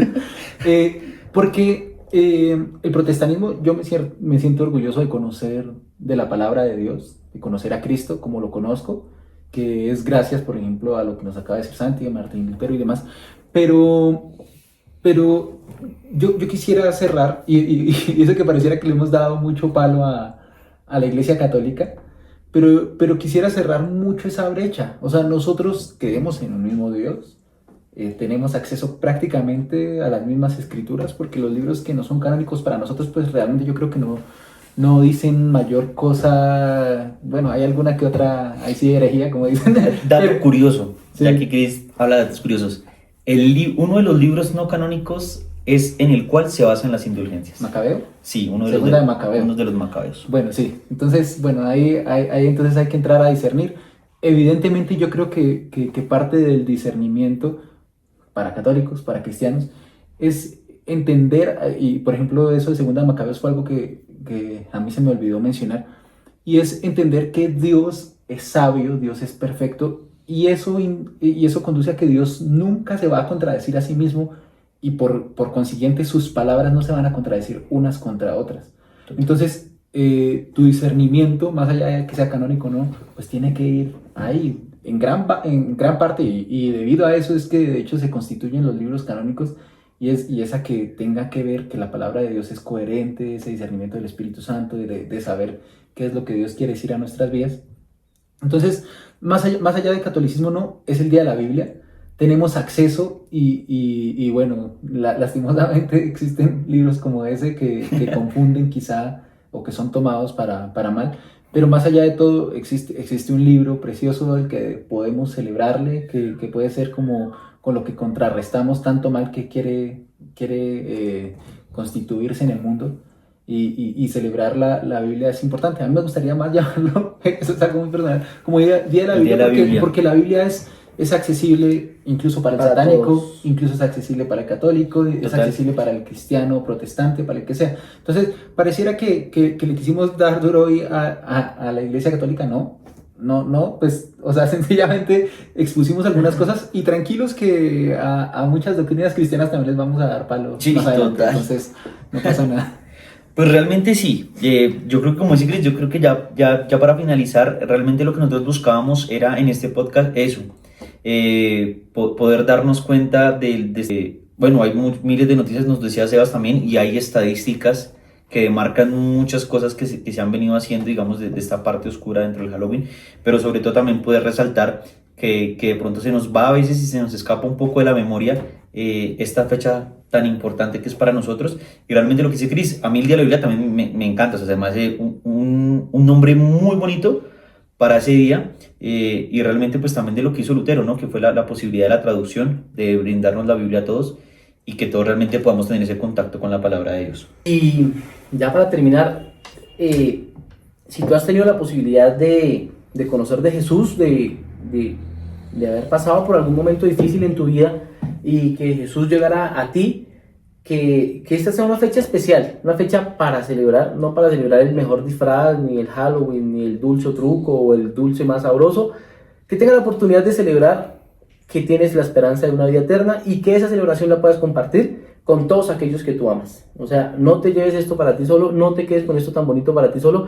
Porque el protestantismo, yo me siento orgulloso de conocer de la palabra de Dios, de conocer a Cristo como lo conozco, que es gracias, por ejemplo, a lo que nos acaba de decir Santi, Martín Lutero y demás. Pero pero yo quisiera cerrar, y eso que pareciera que le hemos dado mucho palo a la Iglesia Católica, pero quisiera cerrar mucho esa brecha. O sea, nosotros creemos en un mismo Dios, tenemos acceso prácticamente a las mismas escrituras, porque los libros que no son canónicos para nosotros, pues realmente yo creo que no dicen mayor cosa. Bueno, hay alguna que otra, ahí sí herejía, como dicen. Dato curioso, Sí. ya que Chris habla de datos curiosos. Uno de los libros no canónicos es en el cual se basan las indulgencias. ¿Macabeo? Sí, Segunda de Macabeo. uno de los macabeos. Bueno, sí. Entonces, bueno, ahí entonces hay que entrar a discernir. Evidentemente yo creo que parte del discernimiento para católicos, para cristianos, es entender, y por ejemplo eso de Segunda de Macabeos fue algo que a mí se me olvidó mencionar, y es entender que Dios es sabio, Dios es perfecto, y eso conduce a que Dios nunca se va a contradecir a sí mismo, y por consiguiente sus palabras no se van a contradecir unas contra otras. Entonces, tu discernimiento, más allá de que sea canónico o no, pues tiene que ir ahí, en gran parte, y debido a eso es que de hecho se constituyen los libros canónicos, y es a que tenga que ver que la palabra de Dios es coherente, ese discernimiento del Espíritu Santo, de saber qué es lo que Dios quiere decir a nuestras vidas. Entonces, más allá del catolicismo, no, es el día de la Biblia, tenemos acceso y bueno, lastimosamente existen libros como ese que confunden quizá o que son tomados para mal, pero más allá de todo existe un libro precioso del que podemos celebrarle, que puede ser como con lo que contrarrestamos tanto mal que quiere constituirse en el mundo. Y celebrar la Biblia es importante. A mí me gustaría más llamarlo, eso es algo muy personal, como Día de la El Día Biblia, de la Biblia. porque la Biblia es accesible incluso para el Para satánico, todos. incluso es accesible para el católico, es Total. accesible para el cristiano, protestante, para el que sea. Entonces, pareciera que le quisimos dar duro hoy a la Iglesia Católica, no, pues, o sea, sencillamente expusimos algunas cosas y tranquilos que a muchas doctrinas cristianas también les vamos a dar palo Sí, más adelante, total. entonces no pasa nada. Pues realmente sí, yo creo que como dice Chris, yo creo que ya para finalizar, realmente lo que nosotros buscábamos era en este podcast eso, poder darnos cuenta bueno, hay miles de noticias, nos decía Sebas también, y hay estadísticas que marcan muchas cosas que se han venido haciendo, digamos, de esta parte oscura dentro del Halloween, pero sobre todo también poder resaltar que de pronto se nos va a veces y se nos escapa un poco de la memoria esta fecha tan importante que es para nosotros. Y realmente lo que dice Chris, a mí el Día de la Biblia también me encanta, o sea, se me hace un nombre muy bonito para ese día, y realmente pues también de lo que hizo Lutero, ¿no? Que fue la posibilidad de la traducción, de brindarnos la Biblia a todos y que todos realmente podamos tener ese contacto con la palabra de Dios. Y ya para terminar, si tú has tenido la posibilidad de conocer de Jesús, de haber pasado por algún momento difícil en tu vida y que Jesús llegara a ti, que esta sea una fecha especial, una fecha para celebrar, no para celebrar el mejor disfraz, ni el Halloween, ni el dulce truco o el dulce más sabroso, que tenga la oportunidad de celebrar que tienes la esperanza de una vida eterna y que esa celebración la puedas compartir con todos aquellos que tú amas. O sea, no te lleves esto para ti solo, no te quedes con esto tan bonito para ti solo.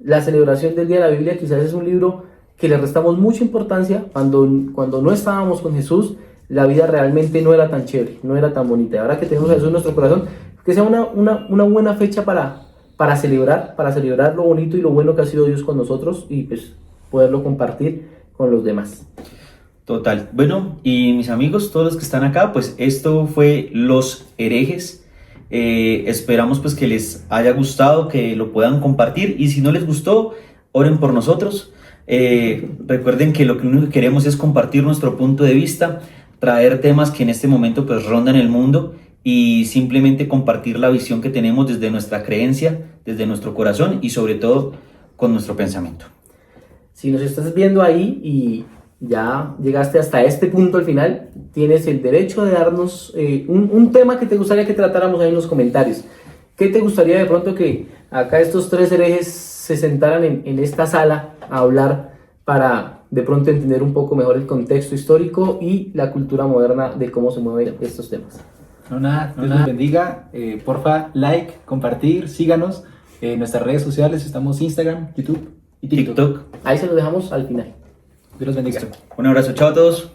La celebración del Día de la Biblia quizás es un libro que le restamos mucha importancia cuando no estábamos con Jesús. La vida realmente no era tan chévere, no era tan bonita. Ahora que tenemos a Jesús en nuestro corazón, que sea una buena fecha para celebrar lo bonito y lo bueno que ha sido Dios con nosotros y pues poderlo compartir con los demás. Total. Bueno, y mis amigos, todos los que están acá, pues esto fue Los Herejes. Esperamos pues que les haya gustado, que lo puedan compartir, y si no les gustó, oren por nosotros. Recuerden que lo único que queremos es compartir nuestro punto de vista, traer temas que en este momento pues rondan el mundo y simplemente compartir la visión que tenemos desde nuestra creencia, desde nuestro corazón y sobre todo con nuestro pensamiento. Si nos estás viendo ahí y ya llegaste hasta este punto al final, tienes el derecho de darnos un tema que te gustaría que tratáramos ahí en los comentarios. ¿Qué te gustaría de pronto que acá estos tres herejes se sentaran en esta sala a hablar para de pronto entender un poco mejor el contexto histórico y la cultura moderna de cómo se mueven estos temas? No, nada, Dios los bendiga. Porfa, like, compartir, síganos en nuestras redes sociales. Estamos Instagram, YouTube y TikTok. TikTok. Ahí se lo dejamos al final. Dios los bendiga. Un abrazo, chao a todos.